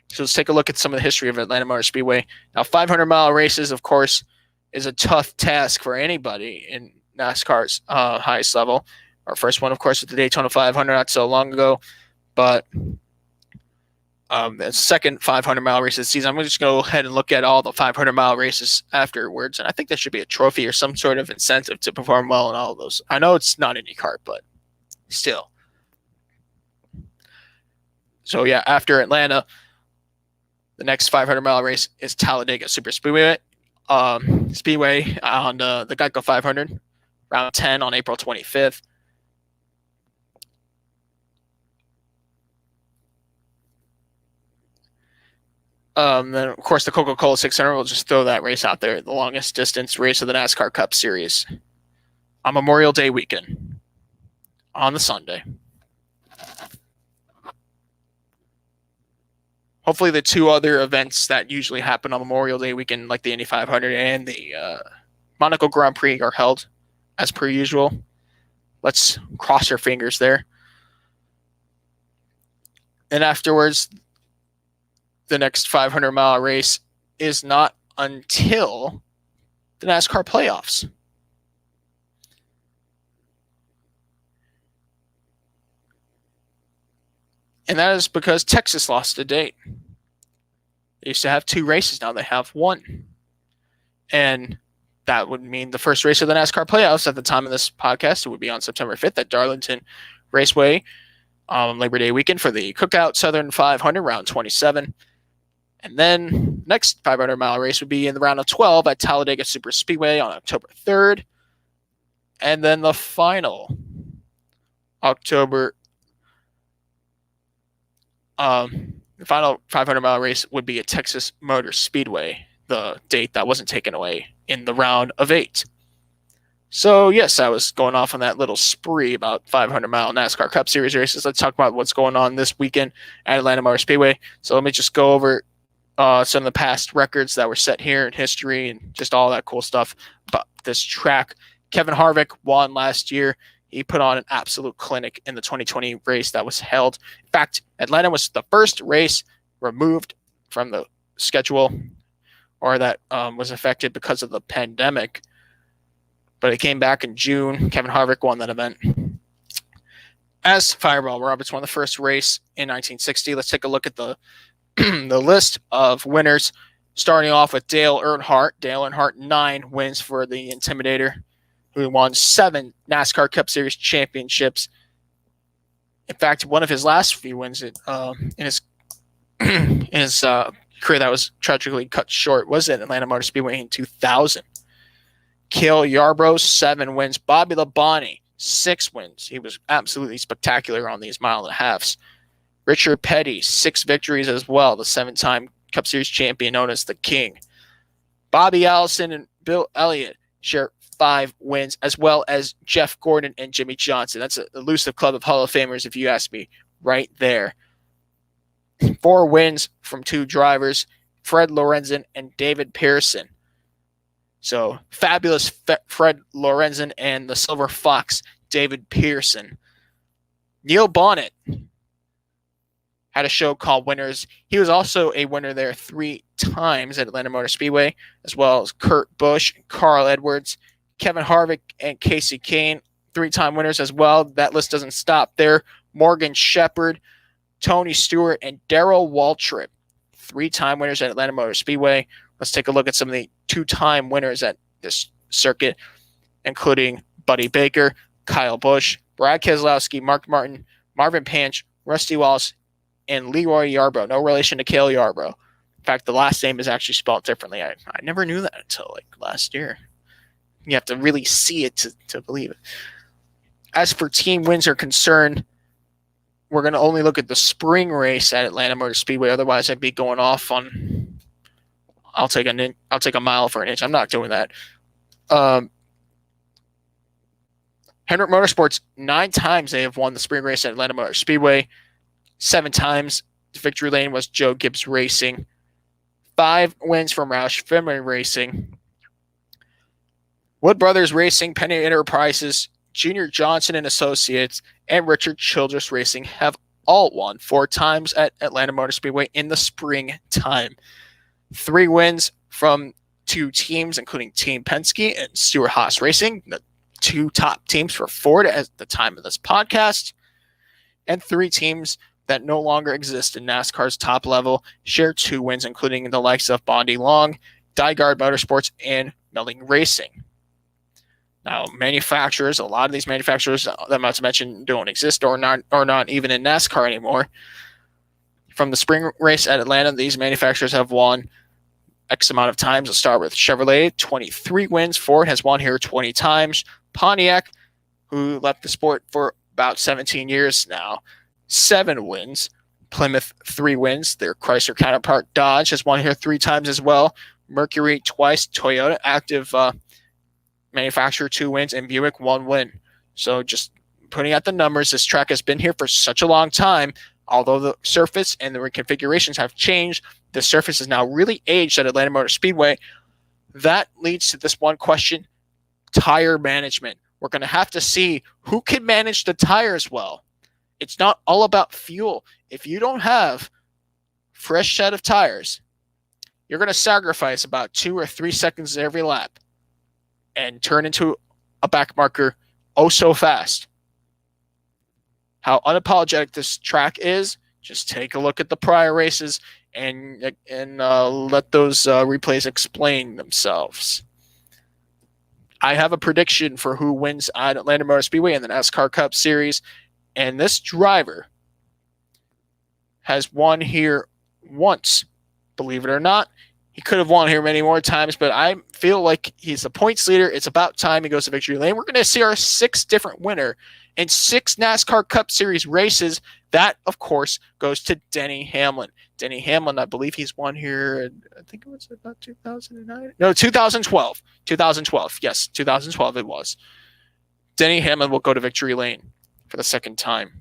So let's take a look at some of the history of Atlanta Motor Speedway. Now, 500-mile races, of course, is a tough task for anybody in NASCAR's highest level. Our first one, of course, was the Daytona 500 not so long ago, but the second 500-mile race of the season. I'm going to just go ahead and look at all the 500-mile races afterwards, and I think there should be a trophy or some sort of incentive to perform well in all of those. I know it's not IndyCar, but still. So, yeah, after Atlanta, the next 500-mile race is Talladega Super Speedway on the Geico 500, round 10 on April 25th. Then, of course, the Coca-Cola 600, we'll just throw that race out there, the longest distance race of the NASCAR Cup Series on Memorial Day weekend on the Sunday. Hopefully the two other events that usually happen on Memorial Day weekend, like the Indy 500 and the Monaco Grand Prix, are held as per usual. Let's cross our fingers there. And afterwards, the next 500-mile race is not until the NASCAR playoffs. And that is because Texas lost a date. They used to have 2 races. Now they have 1. And that would mean the first race of the NASCAR playoffs at the time of this podcast, it would be on September 5th at Arlington Raceway on Labor Day weekend for the Cookout Southern 500, round 27. And then next 500-mile race would be in the round of 12 at Talladega Super Speedway on October 3rd. And then the final October, the final 500-mile race would be at Texas Motor Speedway, the date that wasn't taken away in the round of 8. So, yes, I was going off on that little spree about 500-mile NASCAR Cup Series races. Let's talk about what's going on this weekend at Atlanta Motor Speedway. So let me just go over some of the past records that were set here in history and just all that cool stuff about this track. Kevin Harvick won last year. He put on an absolute clinic in the 2020 race that was held. In fact, Atlanta was the first race removed from the schedule or that was affected because of the pandemic. But it came back in June. Kevin Harvick won that event. As Fireball Roberts won the first race in 1960, let's take a look at the the list of winners, starting off with Dale Earnhardt. Dale Earnhardt, 9 wins for the Intimidator, who won 7 NASCAR Cup Series championships. In fact, one of his last few wins in his career that was tragically cut short was at Atlanta Motor Speedway in 2000. Cale Yarborough, 7 wins. Bobby Labonte, 6 wins. He was absolutely spectacular on these mile and a halves. Richard Petty, 6 victories as well, the 7-time Cup Series champion known as the King. Bobby Allison and Bill Elliott share 5 wins, as well as Jeff Gordon and Jimmy Johnson. That's an elusive club of Hall of Famers, if you ask me, right there. 4 wins from 2 drivers, Fred Lorenzen and David Pearson. So, fabulous Fred Lorenzen and the Silver Fox, David Pearson. Neil Bonnet had a show called Winners. He was also a winner there 3 times at Atlanta Motor Speedway, as well as Kurt Busch, Carl Edwards, Kevin Harvick, and Casey Kane, 3-time winners as well. That list doesn't stop there. Morgan Shepherd, Tony Stewart, and Darrell Waltrip, 3-time winners at Atlanta Motor Speedway. Let's take a look at some of the 2-time winners at this circuit, including Buddy Baker, Kyle Busch, Brad Keselowski, Mark Martin, Marvin Panch, Rusty Wallace, and Leroy Yarborough. No relation to Cale Yarborough. In fact, the last name is actually spelled differently. I never knew that until last year. You have to really see it to believe it. As for team wins are concerned, we're going to only look at the spring race at Atlanta Motor Speedway. Otherwise, I'd be going off on I'll take a mile for an inch. I'm not doing that. Hendrick Motorsports, 9 times they have won the spring race at Atlanta Motor Speedway. 7 times the victory lane was Joe Gibbs Racing. 5 wins from Roush Fenway Racing. Wood Brothers Racing, Penny Enterprises, Junior Johnson and Associates, and Richard Childress Racing have all won 4 times at Atlanta Motor Speedway in the spring time. 3 wins from 2 teams, including Team Penske and Stewart-Haas Racing, the two top teams for Ford at the time of this podcast, and 3 teams that no longer exist in NASCAR's top level share 2 wins, including the likes of Bondi Long, Dyguard Motorsports, and Melling Racing. Now, manufacturers, a lot of these manufacturers that I'm about to mention don't exist or not even in NASCAR anymore. From the spring race at Atlanta, these manufacturers have won X amount of times. Let's start with Chevrolet, 23 wins. Ford has won here 20 times. Pontiac, who left the sport for about 17 years now, 7 wins. Plymouth, 3 wins. Their Chrysler counterpart Dodge has won here 3 times as well. Mercury twice. Toyota, active manufacturer, 2 wins. And Buick, 1 win. So just putting out the numbers, this track has been here for such a long time. Although the surface and the reconfigurations have changed, the surface is now really aged at Atlanta Motor Speedway. That leads to this one question: tire management. We're going to have to see who can manage the tires well. It's not all about fuel. If you don't have fresh set of tires, you're going to sacrifice about 2 or 3 seconds every lap and turn into a back marker oh so fast. How unapologetic this track is, just take a look at the prior races and let those replays explain themselves. I have a prediction for who wins at Atlanta Motor Speedway in the NASCAR Cup Series, and this driver has won here once. Believe it or not, he could have won here many more times, but I feel like he's the points leader. It's about time he goes to victory lane. We're going to see our 6th different winner in 6 NASCAR Cup Series races. That, of course, goes to Denny Hamlin. Denny Hamlin, I believe he's won here, I think it was about 2009? No, 2012. 2012. Yes, 2012 it was. Denny Hamlin will go to victory lane for the 2nd time.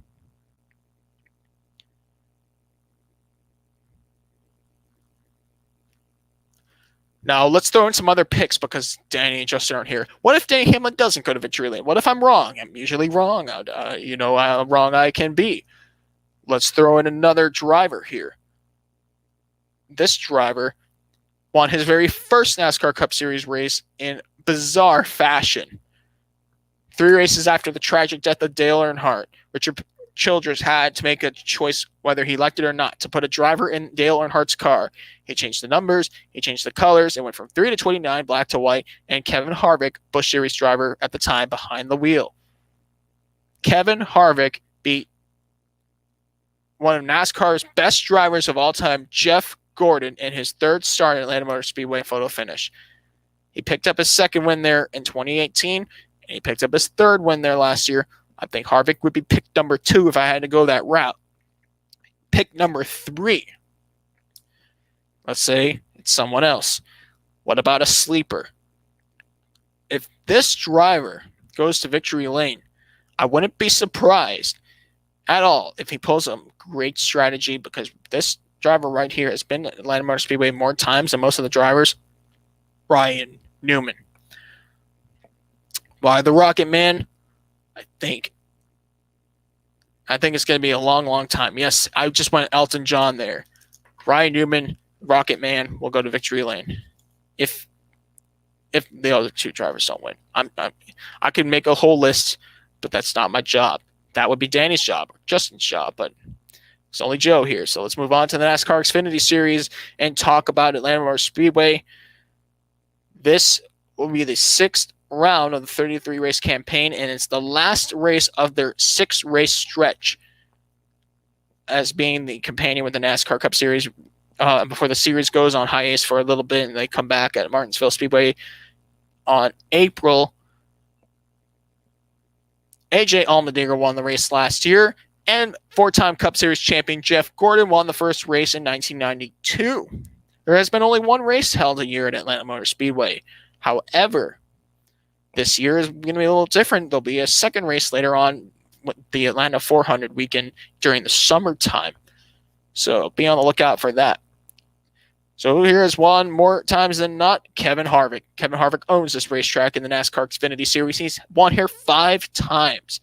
Now, let's throw in some other picks because Danny and Justin aren't here. What if Denny Hamlin doesn't go to victory lane? What if I'm wrong? I'm usually wrong. How wrong I can be. Let's throw in another driver here. This driver won his very first NASCAR Cup Series race in bizarre fashion. 3 races after the tragic death of Dale Earnhardt, Richard Childress had to make a choice whether he liked it or not to put a driver in Dale Earnhardt's car. He changed the numbers, he changed the colors, and went from 3 to 29, black to white, and Kevin Harvick, Busch Series driver at the time, behind the wheel. Kevin Harvick beat one of NASCAR's best drivers of all time, Jeff Gordon, in his 3rd start at Atlanta Motor Speedway photo finish. He picked up his 2nd win there in 2018, and he picked up his 3rd win there last year. I think Harvick would be pick number 2 if I had to go that route. Pick number 3. Let's say it's someone else. What about a sleeper? If this driver goes to victory lane, I wouldn't be surprised at all if he pulls a great strategy, because this driver right here has been at Atlanta Motor Speedway more times than most of the drivers. Ryan Newman. Why the Rocket Man? I think it's going to be a long, long time. Yes, I just went Elton John there. Ryan Newman, Rocket Man, will go to victory lane. If the other 2 drivers don't win, I could make a whole list, but that's not my job. That would be Danny's job or Justin's job, but it's only Joe here. So let's move on to the NASCAR Xfinity Series and talk about Atlanta Motor Speedway. This will be the 6th round of the 33 race campaign, and it's the last race of their 6 race stretch as being the companion with the NASCAR Cup Series before the series goes on hiatus for a little bit and they come back at Martinsville Speedway on April. AJ Allmendinger won the race last year, and 4-time Cup Series champion Jeff Gordon won the first race in 1992. There has been only 1 race held a year at Atlanta Motor Speedway. However, this year is going to be a little different. There'll be a 2nd race later on, the Atlanta 400 weekend during the summertime. So be on the lookout for that. So here's one more times than not, Kevin Harvick. Kevin Harvick owns this racetrack in the NASCAR Xfinity Series. He's won here 5 times.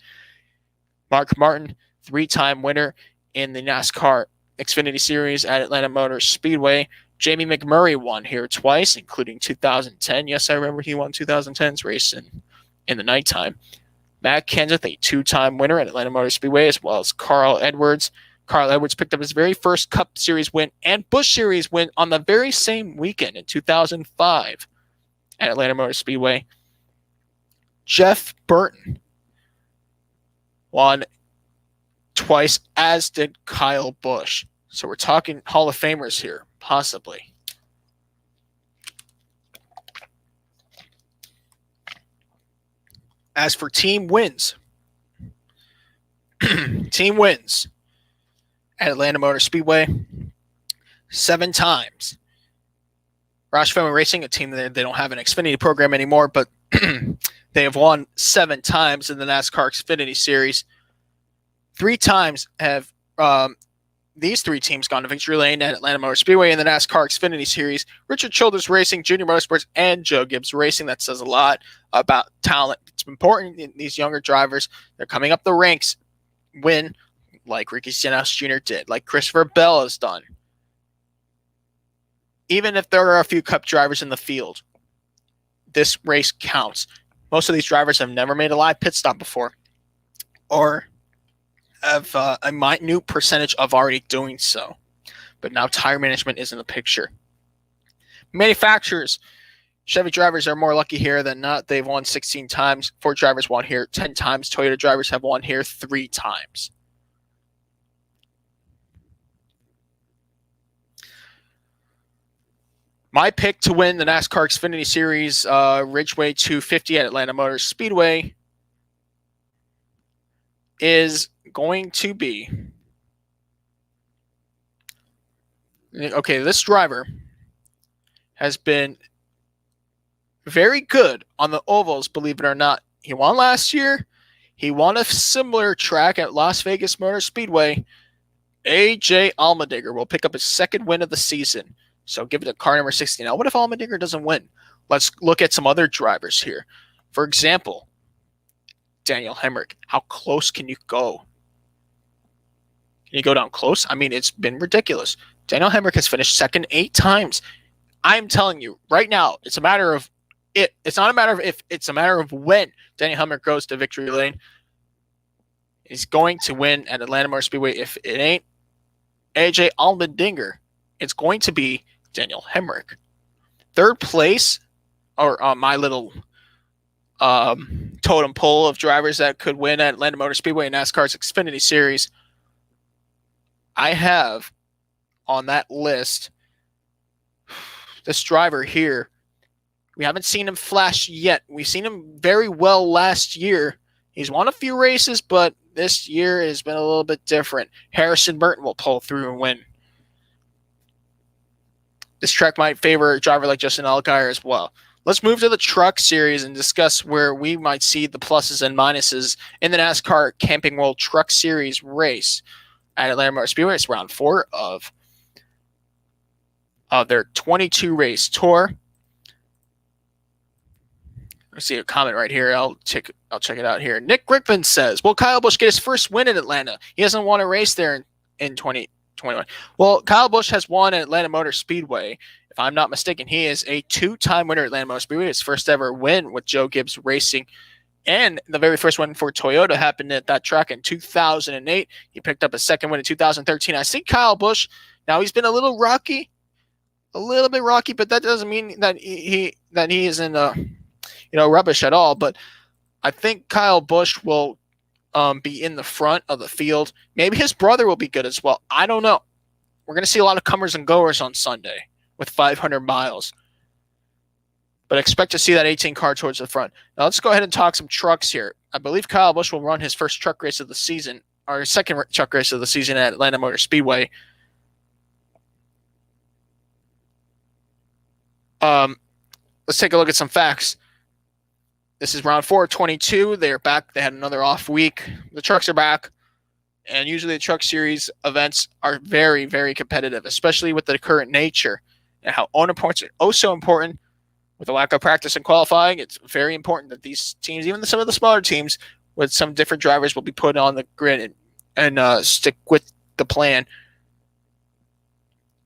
Mark Martin, 3-time winner in the NASCAR Xfinity Series at Atlanta Motor Speedway. Jamie McMurray won here twice, including 2010. Yes, I remember he won 2010's race in the nighttime. Matt Kenseth, a 2-time winner at Atlanta Motor Speedway, as well as Carl Edwards. Carl Edwards picked up his very first Cup Series win and Busch Series win on the very same weekend in 2005 at Atlanta Motor Speedway. Jeff Burton won twice, as did Kyle Busch. So we're talking Hall of Famers here, possibly. As for team wins, team wins at Atlanta Motor Speedway 7 times. Roush Fenway Racing, a team that they don't have an Xfinity program anymore, but they have won 7 times in the NASCAR Xfinity Series. 3 times have these 3 teams gone to victory lane at Atlanta Motor Speedway in the NASCAR Xfinity Series. Richard Childress Racing, Junior Motorsports, and Joe Gibbs Racing. That says a lot about talent. It's important in these younger drivers. They're coming up the ranks, win like Ricky Stenhouse Jr. did, like Christopher Bell has done. Even if there are a few Cup drivers in the field, this race counts. Most of these drivers have never made a live pit stop before, or have a minute percentage of already doing so. But now tire management is in the picture. Manufacturers, Chevy drivers are more lucky here than not. They've won 16 times. Ford drivers won here 10 times. Toyota drivers have won here 3 times. My pick to win the NASCAR Xfinity Series Ridgeway 250 at Atlanta Motor Speedway is going to be... Okay, this driver has been very good on the ovals, believe it or not. He won last year. He won a similar track at Las Vegas Motor Speedway. AJ Allmendinger will pick up his 2nd win of the season. So give it to car number 60. Now, what if Allmendinger doesn't win? Let's look at some other drivers here. For example, Daniel Hemrick. How close can you go? Can you go down close? I mean, it's been ridiculous. Daniel Hemrick has finished 2nd 8 times. I'm telling you, right now, it's a matter of it. It's not a matter of if, it's a matter of when Daniel Hemrick goes to victory lane. He's going to win at Atlanta Motor Speedway. If it ain't AJ Allmendinger, it's going to be Daniel Hemrick. 3rd place, or my little totem pole of drivers that could win at Atlanta Motor Speedway in NASCAR's Xfinity Series. I have on that list this driver here. We haven't seen him flash yet. We've seen him very well last year. He's won a few races, but this year has been a little bit different. Harrison Burton will pull through and win. This track might favor a driver like Justin Allgaier as well. Let's move to the Truck Series and discuss where we might see the pluses and minuses in the NASCAR Camping World Truck Series race at Atlanta Motor Speedway. It's round 4 of their 22 race tour. I see a comment right here. I'll check it out here. Nick Griffin says, will Kyle Busch get his first win in Atlanta? He hasn't won a race there in 2021. Well, Kyle Busch has won at Atlanta Motor Speedway. If I'm not mistaken, he is a 2-time winner at Atlanta Motor Speedway. His first ever win with Joe Gibbs Racing. And the very first one for Toyota happened at that track in 2008. He picked up a 2nd win in 2013. I think Kyle Busch, now he's been a little bit rocky, but that doesn't mean that he isn't rubbish at all. But I think Kyle Busch will be in the front of the field. Maybe his brother will be good as well. I don't know. We're going to see a lot of comers and goers on Sunday with 500 miles. But expect to see that 18 car towards the front. Now let's go ahead and talk some trucks here. I believe Kyle Busch will run his first truck race of the season, or his 2nd truck race of the season at Atlanta Motor Speedway. Let's take a look at some facts. This is round 4 of 22. They're back. They had another off week. The trucks are back. And usually the Truck Series events are very, very competitive, especially with the current nature and how owner points are oh so important. With the lack of practice and qualifying, it's very important that these teams, even some of the smaller teams with some different drivers, will be put on the grid and stick with the plan,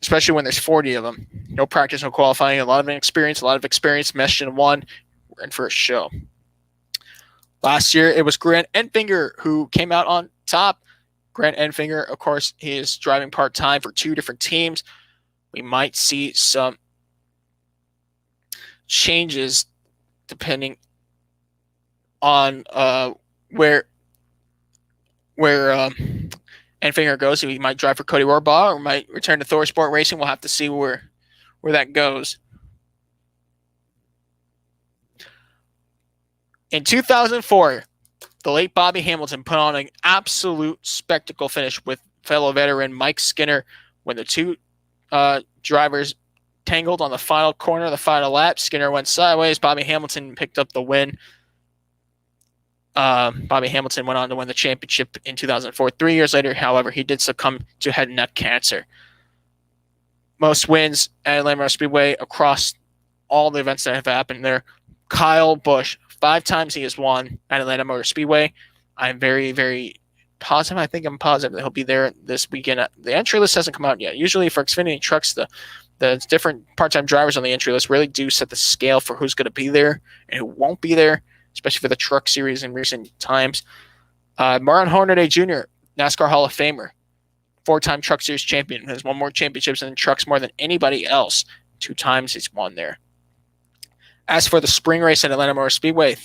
especially when there's 40 of them. No practice, no qualifying, a lot of experience meshed in one. We're in for a show. Last year, it was Grant Enfinger who came out on top. Grant Enfinger, of course, he is driving part-time for 2 different teams. We might see some changes depending on where Enfinger goes. He might drive for Cody Rohrbaugh or might return to Thor Sport Racing. We'll have to see where that goes. In 2004, the late Bobby Hamilton put on an absolute spectacle finish with fellow veteran Mike Skinner when the two drivers tangled on the final corner of the final lap. Skinner went sideways. Bobby Hamilton picked up the win. Bobby Hamilton went on to win the championship in 2004. 3 years later, however, he did succumb to head and neck cancer. Most wins at Atlanta Motor Speedway across all the events that have happened there. Kyle Busch, 5 times he has won at Atlanta Motor Speedway. I'm very, very positive. I think I'm positive that he'll be there this weekend. The entry list hasn't come out yet. Usually for Xfinity trucks, the different part-time drivers on the entry list really do set the scale for who's going to be there and who won't be there, especially for the truck series in recent times. Martin Truex Jr., NASCAR Hall of Famer, 4-time Truck Series champion, has won more championships in trucks more than anybody else. 2 times he's won there. As for the spring race at Atlanta Motor Speedway,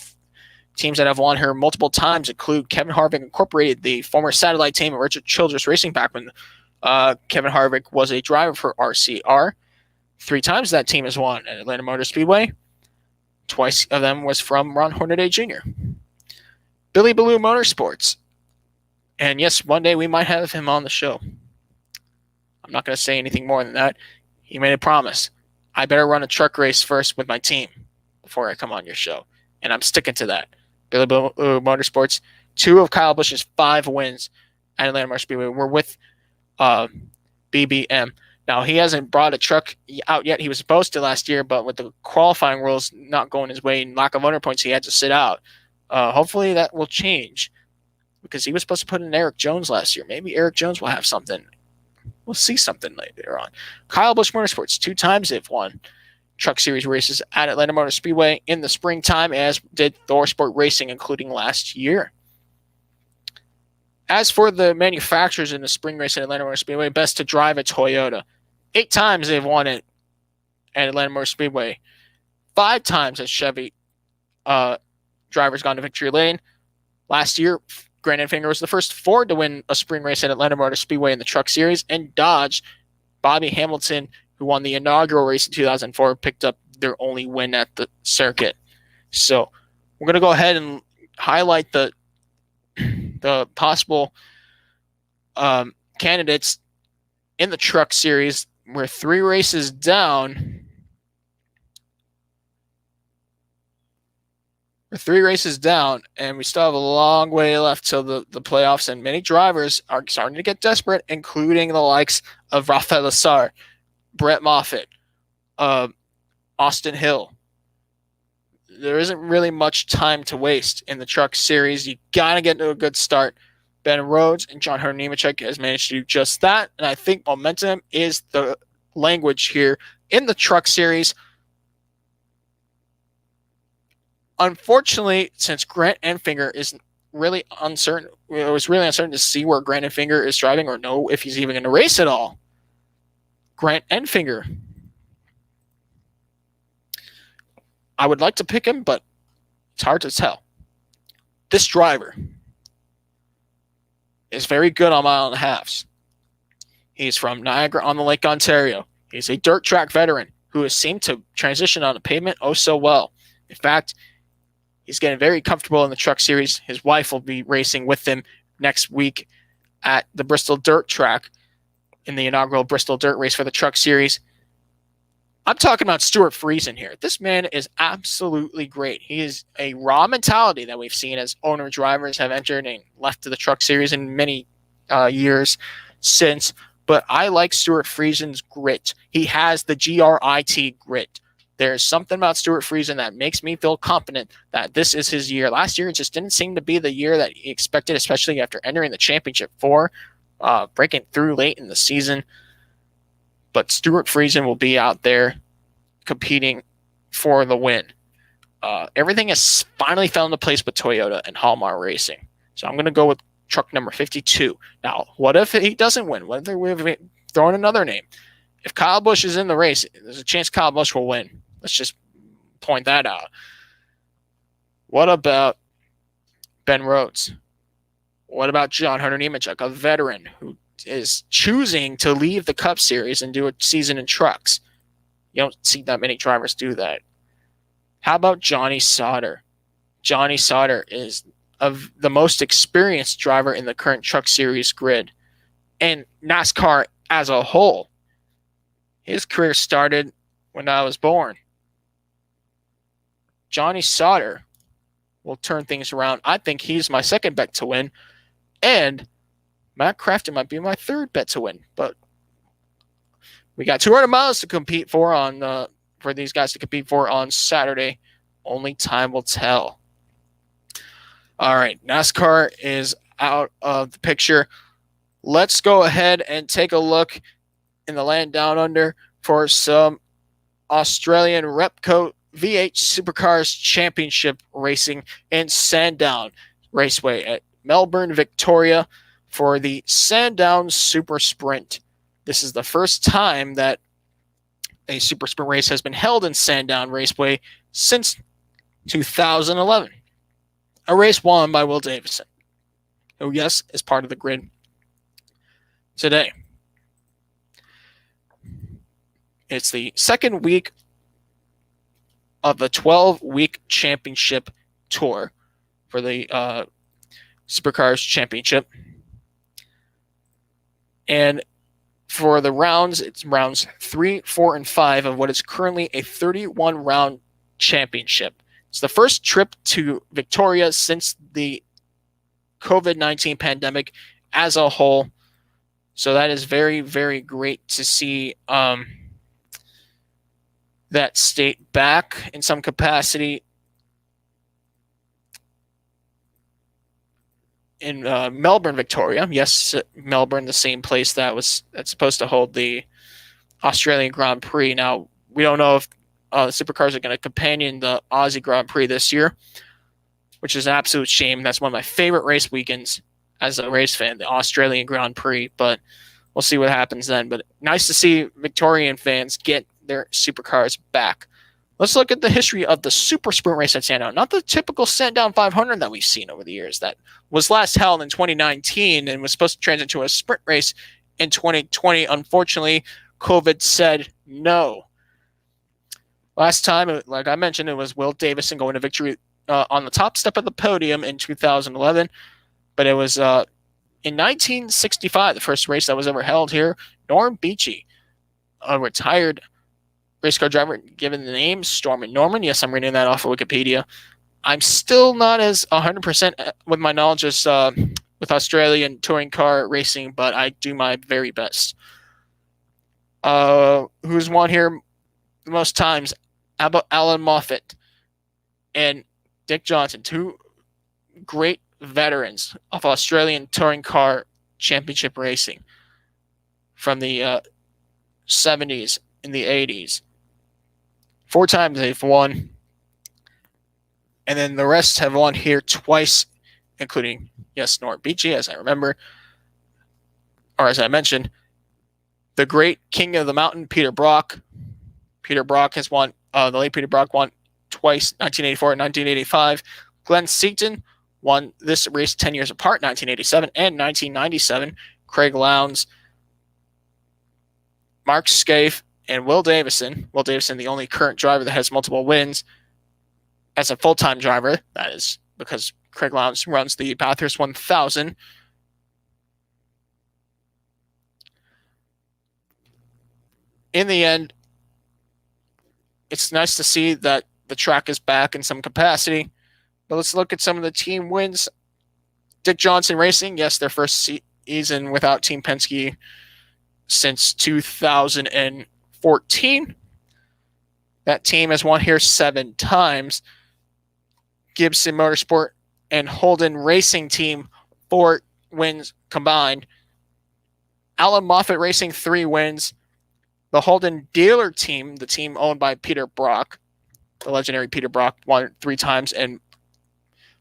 teams that have won here multiple times include Kevin Harvick Incorporated, the former satellite team of Richard Childress Racing back when Kevin Harvick was a driver for RCR. 3 times that team has won at Atlanta Motor Speedway. Twice of them was from Ron Hornaday Jr. Billy Baloo Motorsports. And yes, one day we might have him on the show. I'm not going to say anything more than that. He made a promise. I better run a truck race first with my team before I come on your show. And I'm sticking to that. Billy Baloo Motorsports, 2 of Kyle Busch's 5 wins at Atlanta Motor Speedway were with BBM. Now, he hasn't brought a truck out yet. He was supposed to last year, but with the qualifying rules not going his way and lack of owner points, he had to sit out. Hopefully that will change because he was supposed to put in Eric Jones last year. Maybe Eric Jones will have something. We'll see something later on. Kyle Busch Motorsports, 2 times they've won Truck Series races at Atlanta Motor Speedway in the springtime, as did Thor Sport Racing, including last year. As for the manufacturers in the spring race at Atlanta Motor Speedway, best to drive a Toyota. 8 times they've won it at Atlanta Motor Speedway. 5 times has Chevy drivers gone to victory lane. Last year, Grant Enfinger was the first Ford to win a spring race at Atlanta Motor Speedway in the Truck Series, and Dodge, Bobby Hamilton, who won the inaugural race in 2004, picked up their only win at the circuit. So we're going to go ahead and highlight the possible candidates in the Truck Series. We're 3 races down. And we still have a long way left till the playoffs, and many drivers are starting to get desperate, including the likes of Rafael Lassar, Brett Moffitt, Austin Hill. There isn't really much time to waste in the Truck Series. You got to get to a good start. Ben Rhodes and John Hunter Nemechek has managed to do just that, and I think momentum is the language here in the Truck Series. Unfortunately, since Grant Enfinger is really uncertain, it was really uncertain to see where Grant Enfinger is driving or know if he's even going to race at all. Grant Enfinger. I would like to pick him, but it's hard to tell. This driver is very good on mile and a halves. He's from Niagara-on-the-Lake, Ontario. He's a dirt track veteran who has seemed to transition on the pavement oh so well. In fact, he's getting very comfortable in the Truck Series. His wife will be racing with him next week at the Bristol Dirt Track in the inaugural Bristol Dirt Race for the Truck Series. I'm talking about Stuart Friesen here. This man is absolutely great. He is a raw mentality that we've seen as owner drivers have entered and left to the Truck Series in many years since. But I like Stuart Friesen's grit. He has the GRIT grit. There's something about Stuart Friesen that makes me feel confident that this is his year. Last year, it just didn't seem to be the year that he expected, especially after entering the championship 4, breaking through late in the season. But Stuart Friesen will be out there competing for the win. everything has finally fell into place with Toyota and Hallmark Racing. So I'm going to go with truck number 52. Now, what if he doesn't win? What if we're throwing another name? If Kyle Busch is in the race, there's a chance Kyle Busch will win. Let's just point that out. What about Ben Rhodes? What about John Hunter Nemechek, a veteran who is choosing to leave the Cup Series and do a season in trucks? You don't see that many drivers do that. How about Johnny Sauter? Johnny Sauter is the most experienced driver in the current Truck Series grid and NASCAR as a whole. His career started when I was born. Johnny Sauter will turn things around. I think he's my second bet to win, and Matt Crafton might be my third bet to win. But we got 200 miles to compete for for these guys to compete for on Saturday. Only time will tell. All right, NASCAR is out of the picture. Let's go ahead and take a look in the land down under for some Australian Repco V8 Supercars Championship racing in Sandown Raceway at Melbourne, Victoria for the Sandown Super Sprint. This is the first time that a Super Sprint race has been held in Sandown Raceway since 2011. A race won by Will Davison, who, yes, is part of the grid today. It's the second week of the 12-week championship tour for the Supercars Championship. And for the rounds, it's rounds 3, 4, and 5 of what is currently a 31-round championship. It's the first trip to Victoria since the COVID-19 pandemic as a whole. So that is very, very great to see that state back in some capacity. In Melbourne, Victoria. Yes, Melbourne, the same place that's supposed to hold the Australian Grand Prix. Now, we don't know if the Supercars are going to companion the Aussie Grand Prix this year, which is an absolute shame. That's one of my favorite race weekends as a race fan, the Australian Grand Prix, but we'll see what happens then. But nice to see Victorian fans get their Supercars back. Let's look at the history of the Super Sprint race at Sandown. Not the typical Sandown 500 that we've seen over the years that was last held in 2019 and was supposed to transition to a sprint race in 2020. Unfortunately, COVID said no. Last time, like I mentioned, it was Will Davison going to victory on the top step of the podium in 2011. But it was in 1965, the first race that was ever held here. Norm Beachy, a retired race car driver, given the name Stormin' Norman. Yes, I'm reading that off of Wikipedia. I'm still not as 100% with my knowledge as with Australian touring car racing, but I do my very best. Who's won here the most times? How about Alan Moffat and Dick Johnson, two great veterans of Australian touring car championship racing from the 70s and the 80s. 4 times they've won. And then the rest have won here twice, including, yes, Norm Beachy, as I remember. Or as I mentioned, the great king of the mountain, Peter Brock. Peter Brock has won, the late Peter Brock won twice, 1984 and 1985. Glenn Seaton won this race 10 years apart, 1987 and 1997. Craig Lowndes, Mark Scaife, and Will Davison. Will Davison, the only current driver that has multiple wins as a full-time driver. That is because Craig Lowndes runs the Bathurst 1000. In the end, it's nice to see that the track is back in some capacity. But let's look at some of the team wins. Dick Johnson Racing, yes, their first season without Team Penske since 2014. That team has won here 7 times. Gibson Motorsport and Holden Racing Team, 4 wins combined. Alan Moffat Racing, 3 wins. The Holden Dealer Team, the team owned by Peter Brock, The legendary Peter Brock won 3 times, and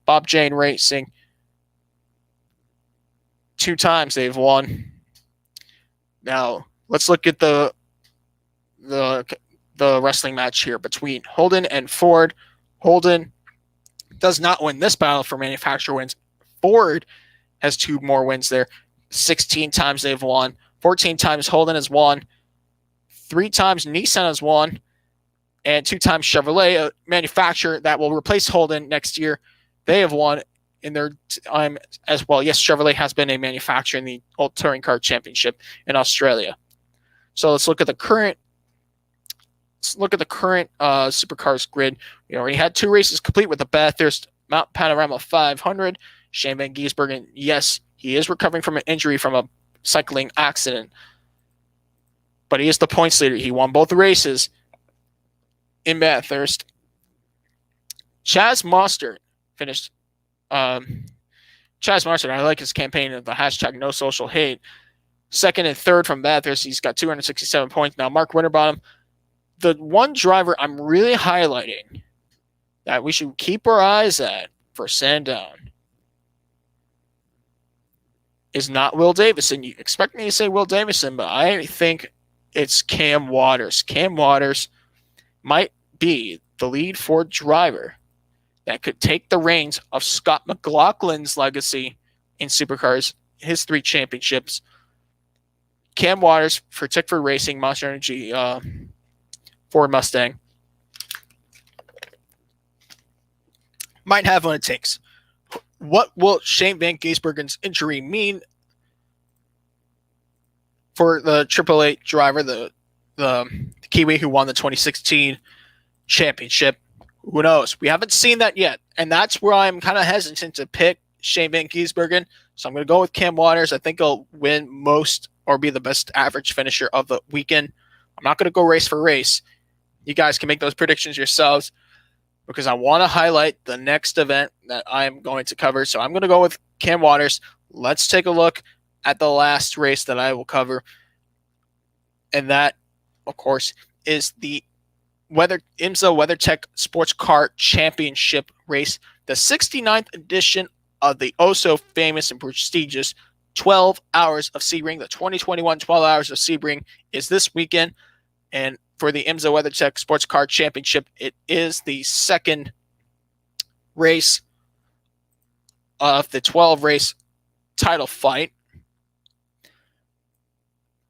Bob Jane Racing 2 times they've won. Now let's look at the wrestling match here between Holden and Ford. Holden does not win this battle for manufacturer wins. Ford has 2 more wins there. 16 times they've won. 14 times Holden has won. 3 times Nissan has won. And 2 times Chevrolet, a manufacturer that will replace Holden next year. They have won in their time as well. Yes, Chevrolet has been a manufacturer in the Old Touring Car Championship in Australia. So let's look at the current Supercars grid. We already had 2 races complete with the Bathurst Mount Panorama 500. Shane Van Gisbergen, yes, he is recovering from an injury from a cycling accident, but he is the points leader. He won both races in Bathurst. Chaz Mostert finished. Chaz Mostert, I like his campaign of the hashtag No Social Hate. 2nd and 3rd from Bathurst. He's got 267 points. Now, Mark Winterbottom, the one driver I'm really highlighting that we should keep our eyes at for Sandown is not Will Davison. You expect me to say Will Davison, but I think it's Cam Waters. Cam Waters might be the lead Ford driver that could take the reins of Scott McLaughlin's legacy in Supercars, his 3 championships. Cam Waters for Tickford Racing, Monster Energy, Ford Mustang, might have what it takes. What will Shane Van Gisbergen's injury mean for the Triple Eight driver, the Kiwi who won the 2016 championship? Who knows? We haven't seen that yet, and that's where I'm kind of hesitant to pick Shane Van Gisbergen. So I'm going to go with Cam Waters. I think he'll win most or be the best average finisher of the weekend. I'm not going to go race for race. You guys can make those predictions yourselves because I want to highlight the next event that I'm going to cover. So I'm going to go with Cam Waters. Let's take a look at the last race that I will cover. And that, of course, is the IMSA WeatherTech Sports Car Championship race, the 69th edition of the oh-so-famous and prestigious 12 Hours of Sebring. The 2021 12 Hours of Sebring is this weekend. And for the IMSA WeatherTech Sports Car Championship, it is the second race of the 12-race title fight.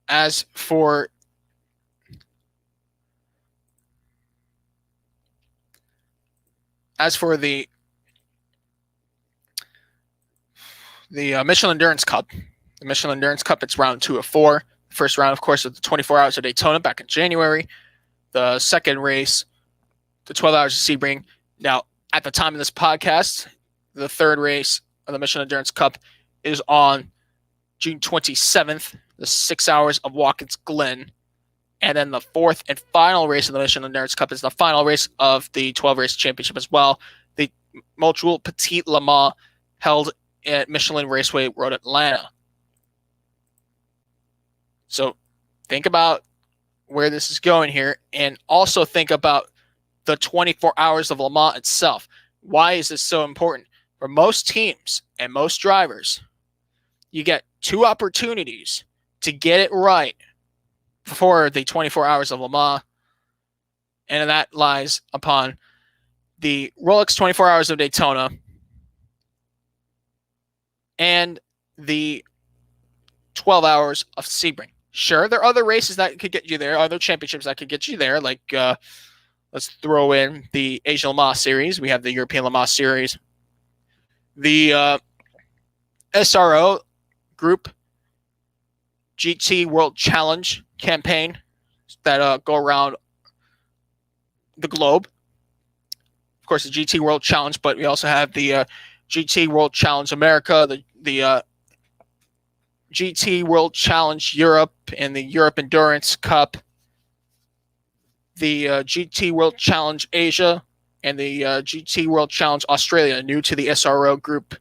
As for the Michelin Endurance Cup, it's round 2 of 4. The first round, of course, of the 24 Hours of Daytona back in January. The second race, the 12 Hours of Sebring. Now, at the time of this podcast, the third race of the Michelin Endurance Cup is on June 27th, the 6 Hours of Watkins Glen. And then the fourth and final race of the Michelin Endurance Cup is the final race of the 12-race championship as well. The Motul Petit Le Mans held at Michelin Raceway Road, Atlanta. So think about where this is going here, and also think about the 24 Hours of Le Mans itself. Why is this so important? For most teams and most drivers, you get 2 opportunities to get it right before the 24 Hours of Le Mans, and that lies upon the Rolex 24 Hours of Daytona and the 12 Hours of Sebring. Sure, there are other races that could get you there, other championships that could get you there, like let's throw in the Asian Le Mans Series. We have the European Le Mans Series. The SRO Group GT World Challenge campaign that go around the globe. Of course, the GT World Challenge, but we also have the GT World Challenge America, the GT World Challenge Europe, and the Europe Endurance Cup, the GT World Challenge Asia, and the GT World Challenge Australia, new to the SRO Group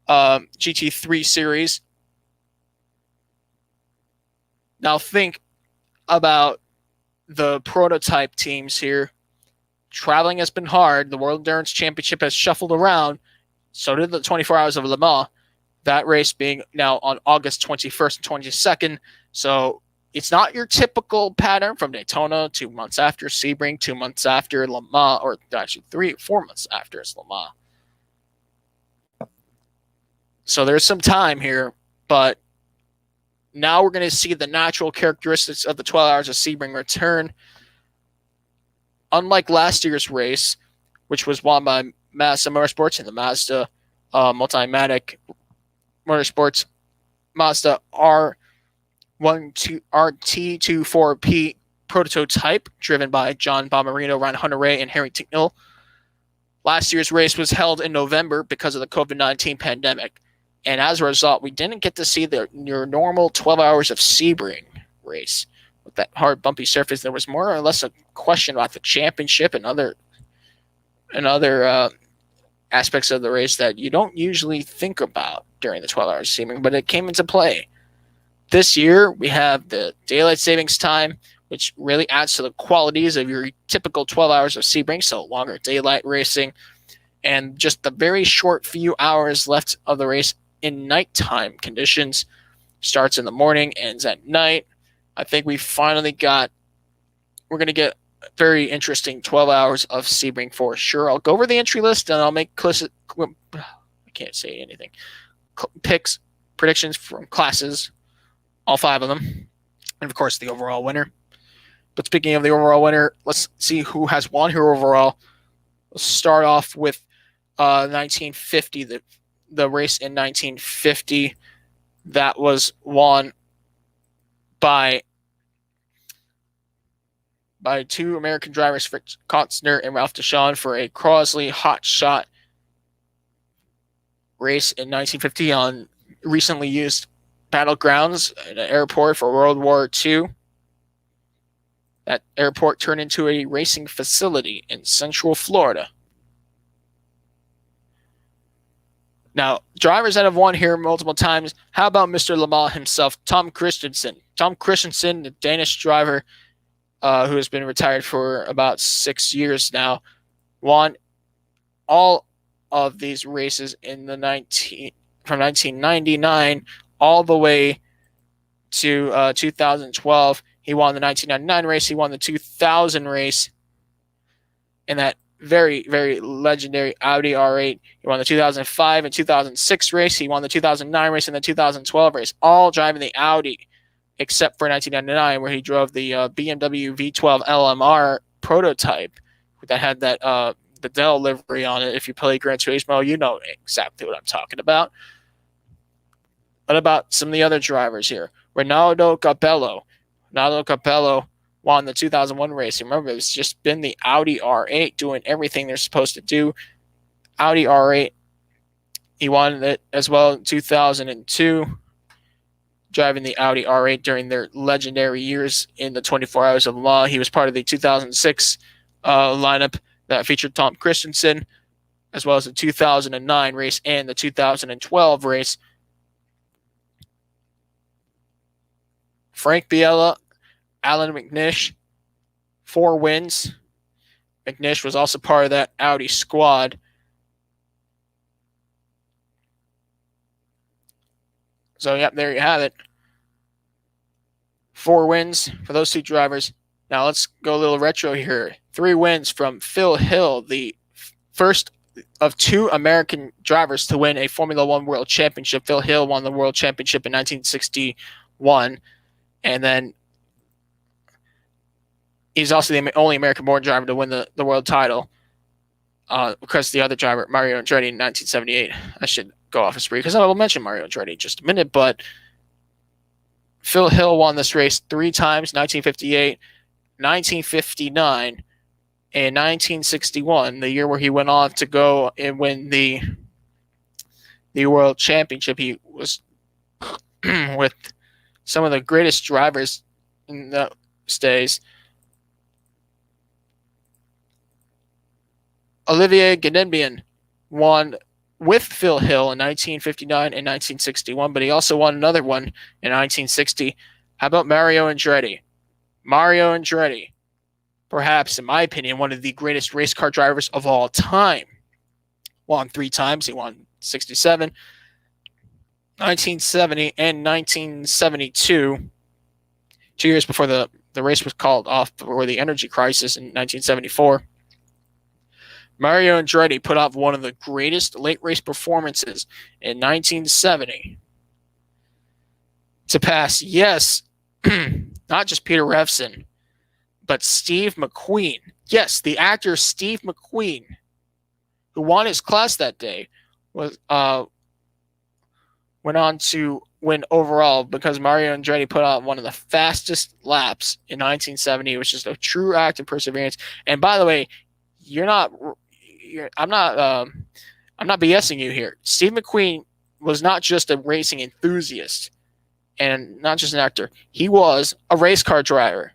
GT3 series. Now think about the prototype teams here traveling has been hard. The World Endurance Championship has shuffled around. So did the 24 Hours of Le Mans. That race being now on August 21st and 22nd. So it's not your typical pattern from Daytona, 2 months after Sebring, 2 months after Le Mans, or actually 4 months after it's Le Mans. So there's some time here, but now we're going to see the natural characteristics of the 12 Hours of Sebring return. Unlike last year's race, which was won by Mazda Motorsports and the Mazda Multimatic Motorsports, Mazda RT24P prototype, driven by John Bomarino, Ron Hunter-Ray, and Harry Tincknell. Last year's race was held in November because of the COVID-19 pandemic. And as a result, we didn't get to see your normal 12 Hours of Sebring race. With that hard, bumpy surface, there was more or less a question about the championship and other aspects of the race that you don't usually think about during the 12 Hours of Sebring, but it came into play. This year, we have the daylight savings time, which really adds to the qualities of your typical 12 Hours of Sebring, so longer daylight racing, and just the very short few hours left of the race in nighttime conditions. Starts in the morning, ends at night. I think we're going to get a very interesting 12 Hours of Sebring for sure. I'll go over the entry list and I'll make picks, predictions from classes, all 5 of them, and of course the overall winner. But speaking of the overall winner, let's see who has won here overall. Let's start off with 1950, the race in 1950 that was won by 2 American drivers, Fritz Kotzner and Ralph Deshawn, for a Crosley Hot Shot race in 1950 on recently used battlegrounds at an airport for World War II. That airport turned into a racing facility in Central Florida. Now, drivers that have won here multiple times, how about Mr. Le Mans himself, Tom Christensen? Tom Christensen, the Danish driver who has been retired for about 6 years now, won all of these races in from 1999 all the way to 2012. He won the 1999 race. He won the 2000 race in that very, very legendary Audi R8. He won the 2005 and 2006 race. He won the 2009 race and the 2012 race, all driving the Audi, except for 1999, where he drove the BMW V12 LMR prototype that had that the Dell livery on it. If you play Gran Turismo, you know exactly what I'm talking about. What about some of the other drivers here? Ronaldo Capello. Ronaldo Capello won the 2001 race. Remember, it's just been the Audi R8 doing everything they're supposed to do. Audi R8. He won it as well in 2002, driving the Audi R8 during their legendary years in the 24 Hours of Le Mans. He was part of the 2006 lineup that featured Tom Christensen, as well as the 2009 race and the 2012 race. Frank Biella, Alan McNish, 4 wins. McNish was also part of that Audi squad. So, yep, there you have it. 4 wins for those 2 drivers. Now, let's go a little retro here. 3 wins from Phil Hill, the first of 2 American drivers to win a Formula One World Championship. Phil Hill won the World Championship in 1961. And then he's also the only American-born driver to win the world title. Because the other driver, Mario Andretti, in 1978. I should go off a spree because I will mention Mario Andretti in just a minute. But Phil Hill won this race 3 times, 1958, 1959, and 1961, the year where he went on to go and win the world championship. He was with some of the greatest drivers in those days. Olivier Ganimbian won with Phil Hill in 1959 and 1961, but he also won another one in 1960. How about Mario Andretti? Mario Andretti perhaps, in my opinion, one of the greatest race car drivers of all time. Won 3 times. He won 67, 1970, and 1972. 2 years before the race was called off for the energy crisis in 1974. Mario Andretti put off one of the greatest late race performances in 1970 to pass, yes, not just Peter Revson, but Steve McQueen. Yes, the actor Steve McQueen, who won his class that day, was went on to win overall because Mario Andretti put out one of the fastest laps in 1970. It was just a true act of perseverance. And by the way, I'm not BSing you here. Steve McQueen was not just a racing enthusiast and not just an actor. He was a race car driver,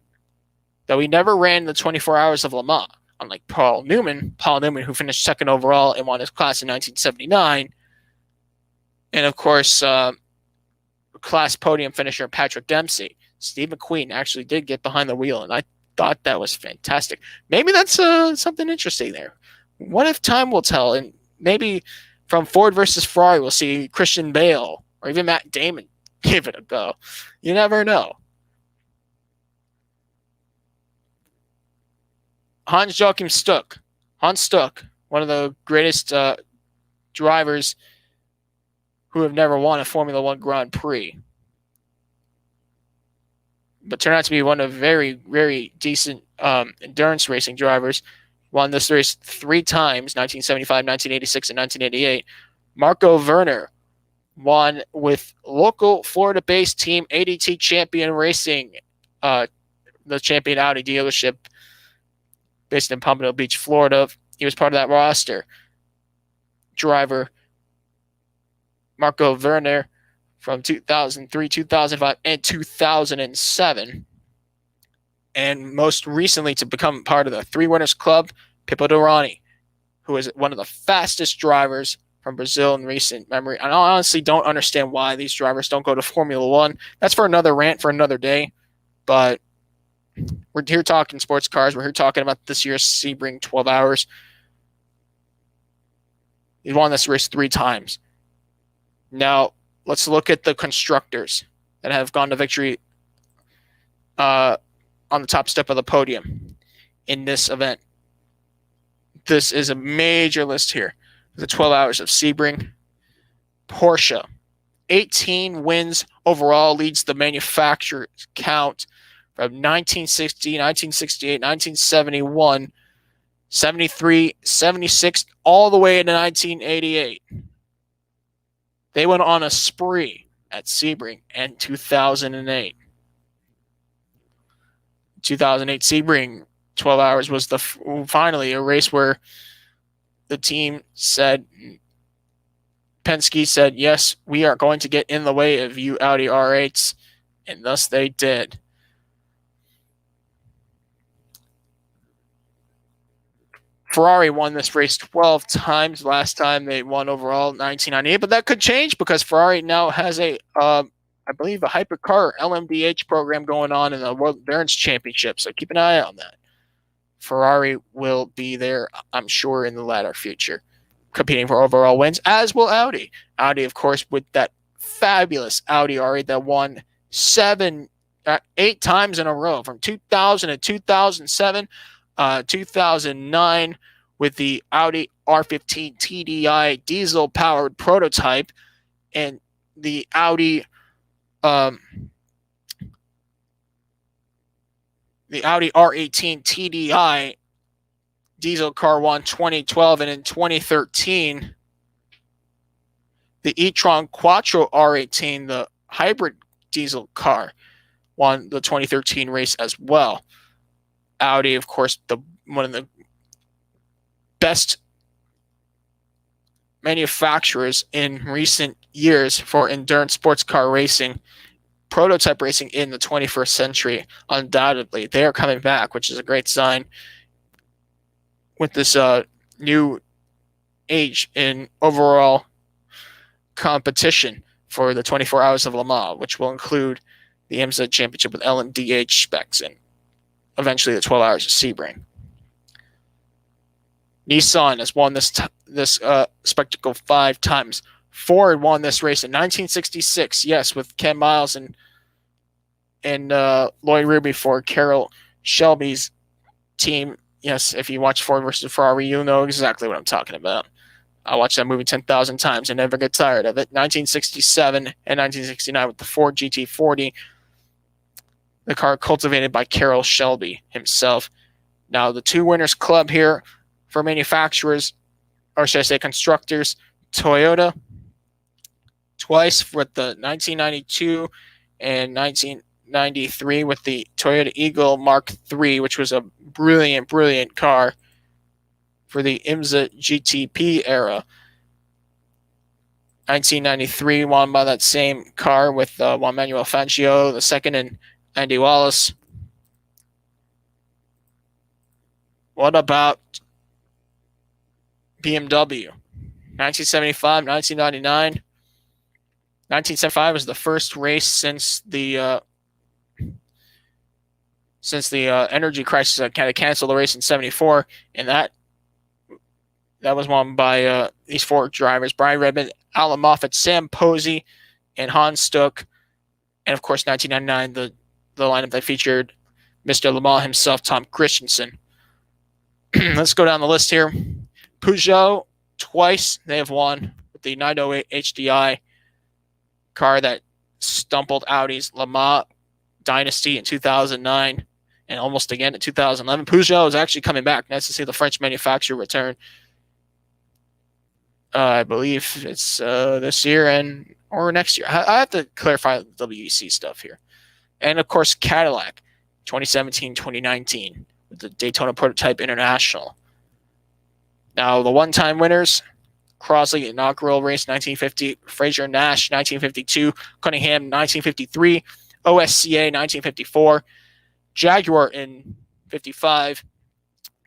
though he never ran the 24 Hours of Le Mans. Unlike Paul Newman, who finished second overall and won his class in 1979, and of course, class podium finisher Patrick Dempsey. Steve McQueen actually did get behind the wheel, and I thought that was fantastic. Maybe that's something interesting there. What if time will tell, and maybe from Ford versus Ferrari, we'll see Christian Bale or even Matt Damon give it a go. You never know. Hans-Joachim Stuck, one of the greatest drivers who have never won a Formula One Grand Prix, but turned out to be one of very, very decent endurance racing drivers. Won this race 3 times, 1975, 1986, and 1988. Marco Werner won with local Florida-based team ADT Champion Racing, the Champion Audi dealership based in Pompano Beach, Florida. He was part of that roster. Driver Marco Werner from 2003, 2005, and 2007. And most recently to become part of the 3 Winners Club, Pipo Derani, who is one of the fastest drivers from Brazil in recent memory. And I honestly don't understand why these drivers don't go to Formula One. That's for another rant for another day. But we're here talking sports cars. We're here talking about this year's Sebring 12 Hours. He won this race 3 times. Now, let's look at the constructors that have gone to victory on the top step of the podium in this event. This is a major list here. The 12 Hours of Sebring. Porsche, 18 wins overall, leads the manufacturer's count from 1960, 1968, 1971, 73, 76, all the way into 1988. They went on a spree at Sebring in 2008. 2008 Sebring 12 Hours was finally a race where the team said, Penske said, yes, we are going to get in the way of you Audi R8s, and thus they did. Ferrari won this race 12 times. Last time they won overall 1998, but that could change because Ferrari now has I believe a hypercar LMDH program going on in the World Endurance Championship, so keep an eye on that. Ferrari will be there, I'm sure, in the latter future, competing for overall wins, as will Audi. Audi, of course, with that fabulous Audi R8 that won 8 times in a row from 2000 to 2007, 2009 with the Audi R15 TDI diesel-powered prototype, and the Audi R18 TDI diesel car won 2012, and in 2013, the e-tron Quattro R18, the hybrid diesel car, won the 2013 race as well. Audi, of course, one of the best manufacturers in recent years for endurance sports car racing, prototype racing in the 21st century. Undoubtedly, they are coming back, which is a great sign with this new age in overall competition for the 24 Hours of Le Mans, which will include the IMSA Championship with LMDH specs and eventually the 12 Hours of Sebring. Nissan has won this spectacle 5 times. Ford won this race in 1966, yes, with Ken Miles and Lloyd Ruby for Carroll Shelby's team. Yes, if you watch Ford versus Ferrari, you'll know exactly what I'm talking about. I watched that movie 10,000 times and never get tired of it. 1967 and 1969 with the Ford GT40, the car cultivated by Carroll Shelby himself. Now, the 2 winners club here for manufacturers, or should I say constructors, Toyota, twice with the 1992 and 1993 with the Toyota Eagle Mark III, which was a brilliant, brilliant car for the IMSA GTP era. 1993 won by that same car with Juan Manuel Fangio, the second, and Andy Wallace. What about BMW? 1975, 1999. 1975 was the first race since the energy crisis that kind of canceled the race in 74, and that was won by these 4 drivers: Brian Redmond, Alan Moffat, Sam Posey, and Hans Stuck. And of course, 1999, the lineup that featured Mr. Le Mans himself, Tom Christensen. Let's go down the list here. Peugeot, twice they have won with the 908 HDI car that stumbled Audi's Le Mans dynasty in 2009 and almost again in 2011. Peugeot is actually coming back. Nice to see the French manufacturer return. I believe it's this year or next year. I have to clarify the WEC stuff here. And of course, Cadillac, 2017, 2019, with the Daytona Prototype International. Now, the one-time winners: Crosley, inaugural race 1950, Fraser Nash 1952, Cunningham 1953, OSCA 1954, Jaguar in 55.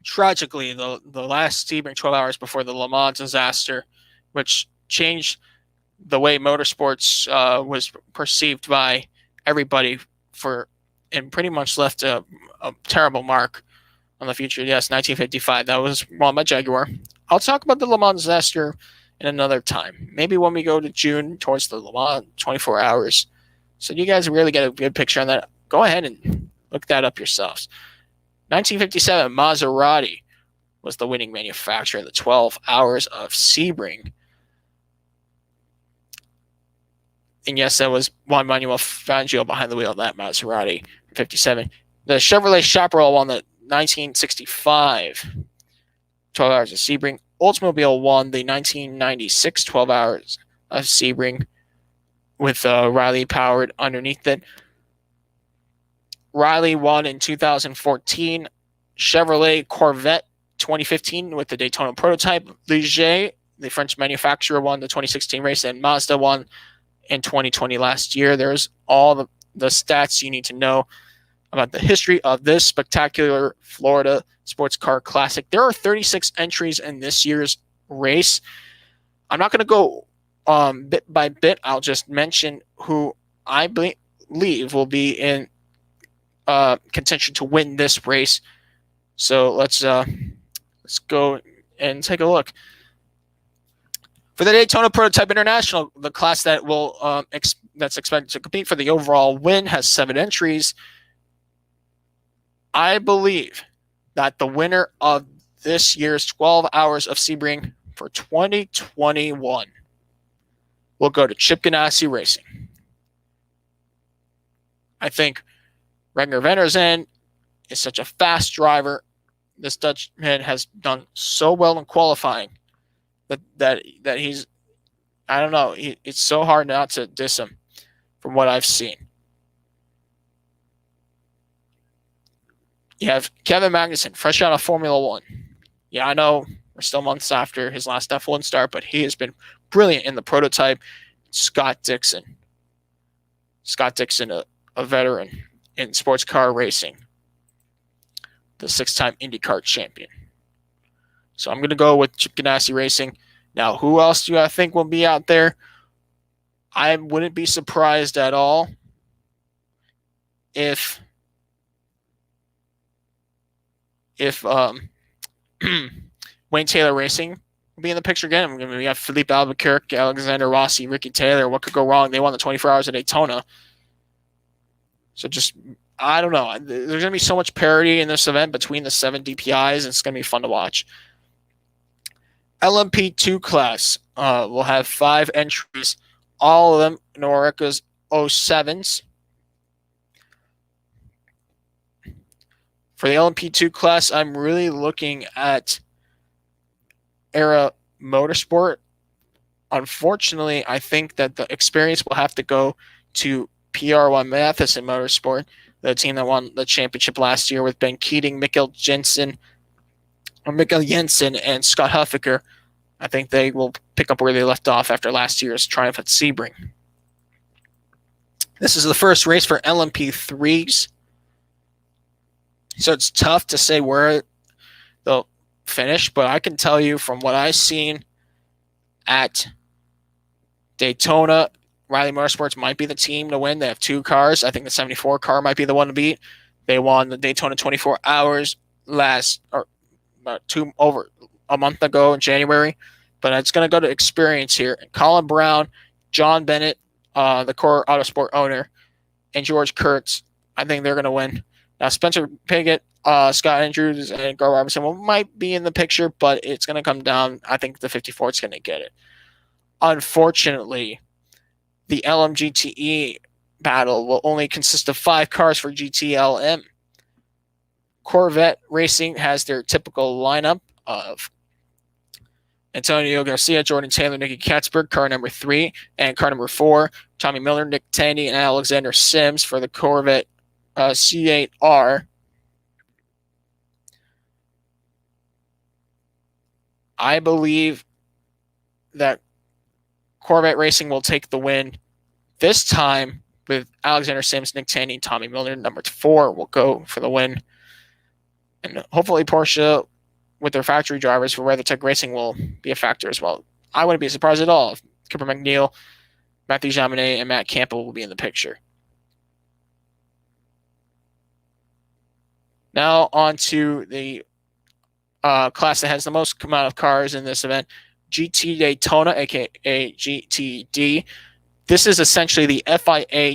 Tragically, the last Sebring 12 hours before the Le Mans disaster, which changed the way motorsports was perceived by everybody and pretty much left a terrible mark on the future. Yes, 1955. That was won by Jaguar. I'll talk about the Le Mans disaster in another time. Maybe when we go to June towards the Le Mans 24 hours. So you guys really get a good picture on that. Go ahead and look that up yourselves. 1957, Maserati was the winning manufacturer in the 12 Hours of Sebring. And yes, that was Juan Manuel Fangio behind the wheel of that Maserati. 57. The Chevrolet Chaparral won the 1965 12 Hours of Sebring. Oldsmobile won the 1996 12 Hours of Sebring with Riley powered underneath it. Riley won in 2014. Chevrolet Corvette 2015 with the Daytona Prototype. Ligier, the French manufacturer, won the 2016 race, and Mazda won in 2020 last year. There's all the stats you need to know about the history of this spectacular Florida Sports Car Classic. There are 36 entries in this year's race. I'm not going to go bit by bit. I'll just mention who I believe will be in contention to win this race. So let's go and take a look. For the Daytona Prototype International, the class that will that's expected to compete for the overall win has 7 entries. I believe that the winner of this year's 12 Hours of Sebring for 2021 will go to Chip Ganassi Racing. I think Ragnar Vennersen is such a fast driver. This Dutchman has done so well in qualifying that he's, I don't know, it's so hard not to diss him from what I've seen. You have Kevin Magnussen, fresh out of Formula One. Yeah, I know we're still months after his last F1 start, but he has been brilliant in the prototype. Scott Dixon, a veteran in sports car racing, the 6-time IndyCar champion. So I'm going to go with Chip Ganassi Racing. Now, who else do I think will be out there? I wouldn't be surprised at all if if Wayne Taylor Racing will be in the picture again. We have Felipe Albuquerque, Alexander Rossi, Ricky Taylor. What could go wrong? They won the 24 Hours of Daytona. So just, I don't know. There's going to be so much parity in this event between the 7 DPIs, and it's going to be fun to watch. LMP2 class will have 5 entries, all of them in ARCA's 07s. For the LMP2 class, I'm really looking at ARA Motorsport. Unfortunately, I think that the experience will have to go to PR1 Matheson Motorsport, the team that won the championship last year with Ben Keating, Mikkel Jensen, and Scott Huffaker. I think they will pick up where they left off after last year's triumph at Sebring. This is the first race for LMP3s. So it's tough to say where they'll finish, but I can tell you from what I've seen at Daytona, Riley Motorsports might be the team to win. They have 2 cars. I think the 74 car might be the one to beat. They won the Daytona 24 Hours over a month ago in January, but it's going to go to experience here. Colin Brown, John Bennett, the Core Autosport owner, and George Kurtz, I think they're going to win. Now, Spencer Piggott, Scott Andrews, and Gar Robinson might be in the picture, but it's going to come down. I think the 54 is going to get it. Unfortunately, the LMGTE battle will only consist of 5 cars for GTLM. Corvette Racing has their typical lineup of Antonio Garcia, Jordan Taylor, Nicky Katzberg, car number 3, and car number 4, Tommy Miller, Nick Tandy, and Alexander Sims for the Corvette C8R. I believe that Corvette Racing will take the win this time with Alexander Sims, Nick Tandy, and Tommy Miller. Number 4 will go for the win. And hopefully Porsche, with their factory drivers for WeatherTech Racing, will be a factor as well. I wouldn't be surprised at all if Cooper McNeil, Matthew Jaminet, and Matt Campbell will be in the picture. Now on to the class that has the most amount of cars in this event, GT Daytona, aka GTD. This is essentially the FIA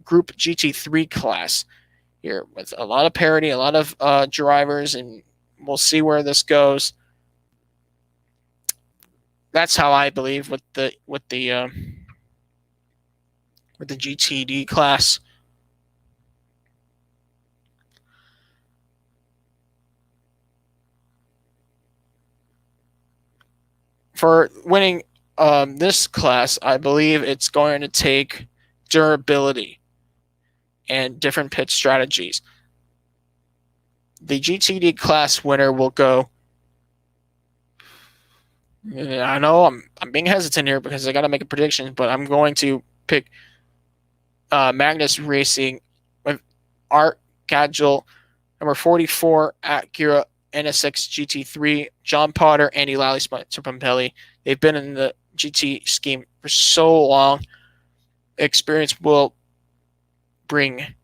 Group GT3 class here, with a lot of parity, a lot of drivers, and we'll see where this goes. That's how I believe with the GTD class. For winning this class, I believe it's going to take durability and different pit strategies. The GTD class winner will go. I know I'm being hesitant here because I got to make a prediction, but I'm going to pick Magnus Racing with Art Gadgel, number 44 Acura NSX GT3, John Potter, Andy Lally, Spencer Pompelli. They've been in the GT scheme for so long. Experience will bring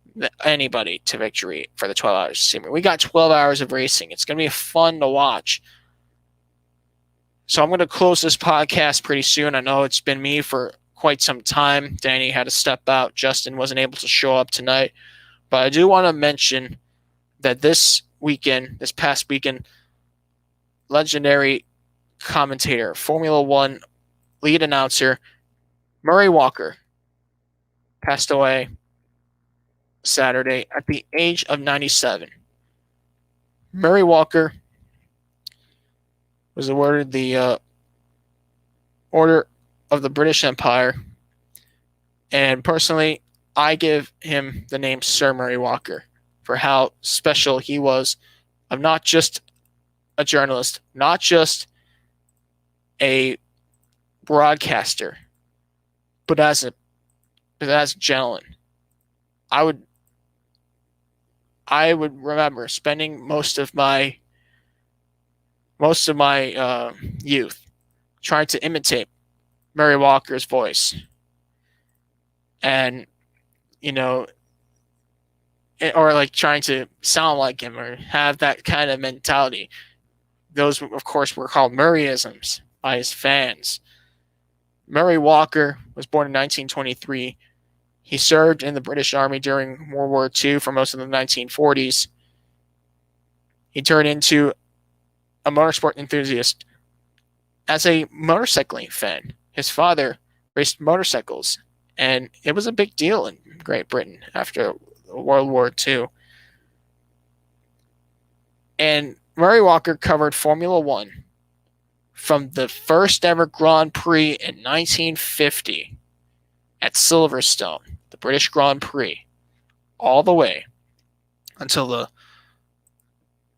anybody to victory for the 12 hours of Sebring. We got 12 hours of racing. It's going to be fun to watch. So I'm going to close this podcast pretty soon. I know it's been me for quite some time. Danny had to step out. Justin wasn't able to show up tonight. But I do want to mention that this past weekend, legendary commentator, Formula One lead announcer, Murray Walker, passed away Saturday at the age of 97. Murray Walker was awarded the Order of the British Empire, and personally, I give him the name Sir Murray Walker for how special he was, of not just a journalist, not just a broadcaster, but as a gentleman. I would remember spending most of my youth trying to imitate Murray Walker's voice. And, or like trying to sound like him or have that kind of mentality. Those, of course, were called Murrayisms by his fans. Murray Walker was born in 1923. He served in the British Army during World War II for most of the 1940s. He turned into a motorsport enthusiast as a motorcycling fan. His father raced motorcycles, and it was a big deal in Great Britain after World War II. And Murray Walker covered Formula One from the first ever Grand Prix in 1950 at Silverstone, the British Grand Prix, all the way until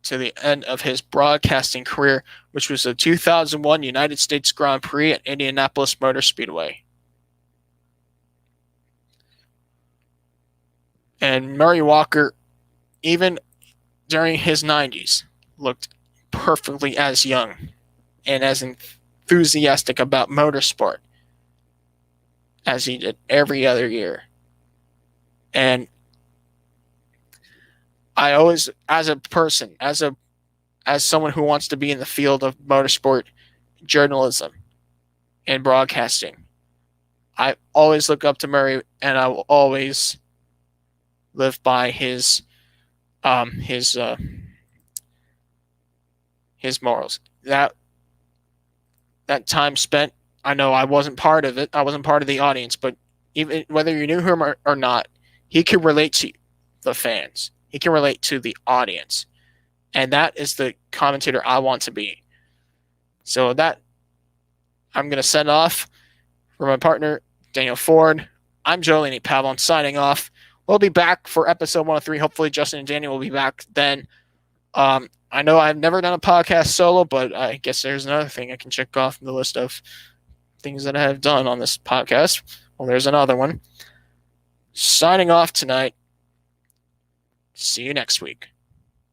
to the end of his broadcasting career, which was the 2001 United States Grand Prix at Indianapolis Motor Speedway. And Murray Walker, even during his 90s, looked perfectly as young and as enthusiastic about motorsport as he did every other year. And I always, as a person, as someone who wants to be in the field of motorsport journalism and broadcasting, I always look up to Murray, and I will always live by his morals. That time spent, I know I wasn't part of it. I wasn't part of the audience, but even whether you knew him or not, he could relate to the fans. He can relate to the audience. And that is the commentator I want to be. So that, I'm going to send off for my partner, Daniel Ford. I'm Jolene Pavlon signing off. We'll be back for episode 103. Hopefully Justin and Daniel will be back then. I know I've never done a podcast solo, but I guess there's another thing I can check off the list of things that I have done on this podcast. Well, there's another one. Signing off tonight. See you next week.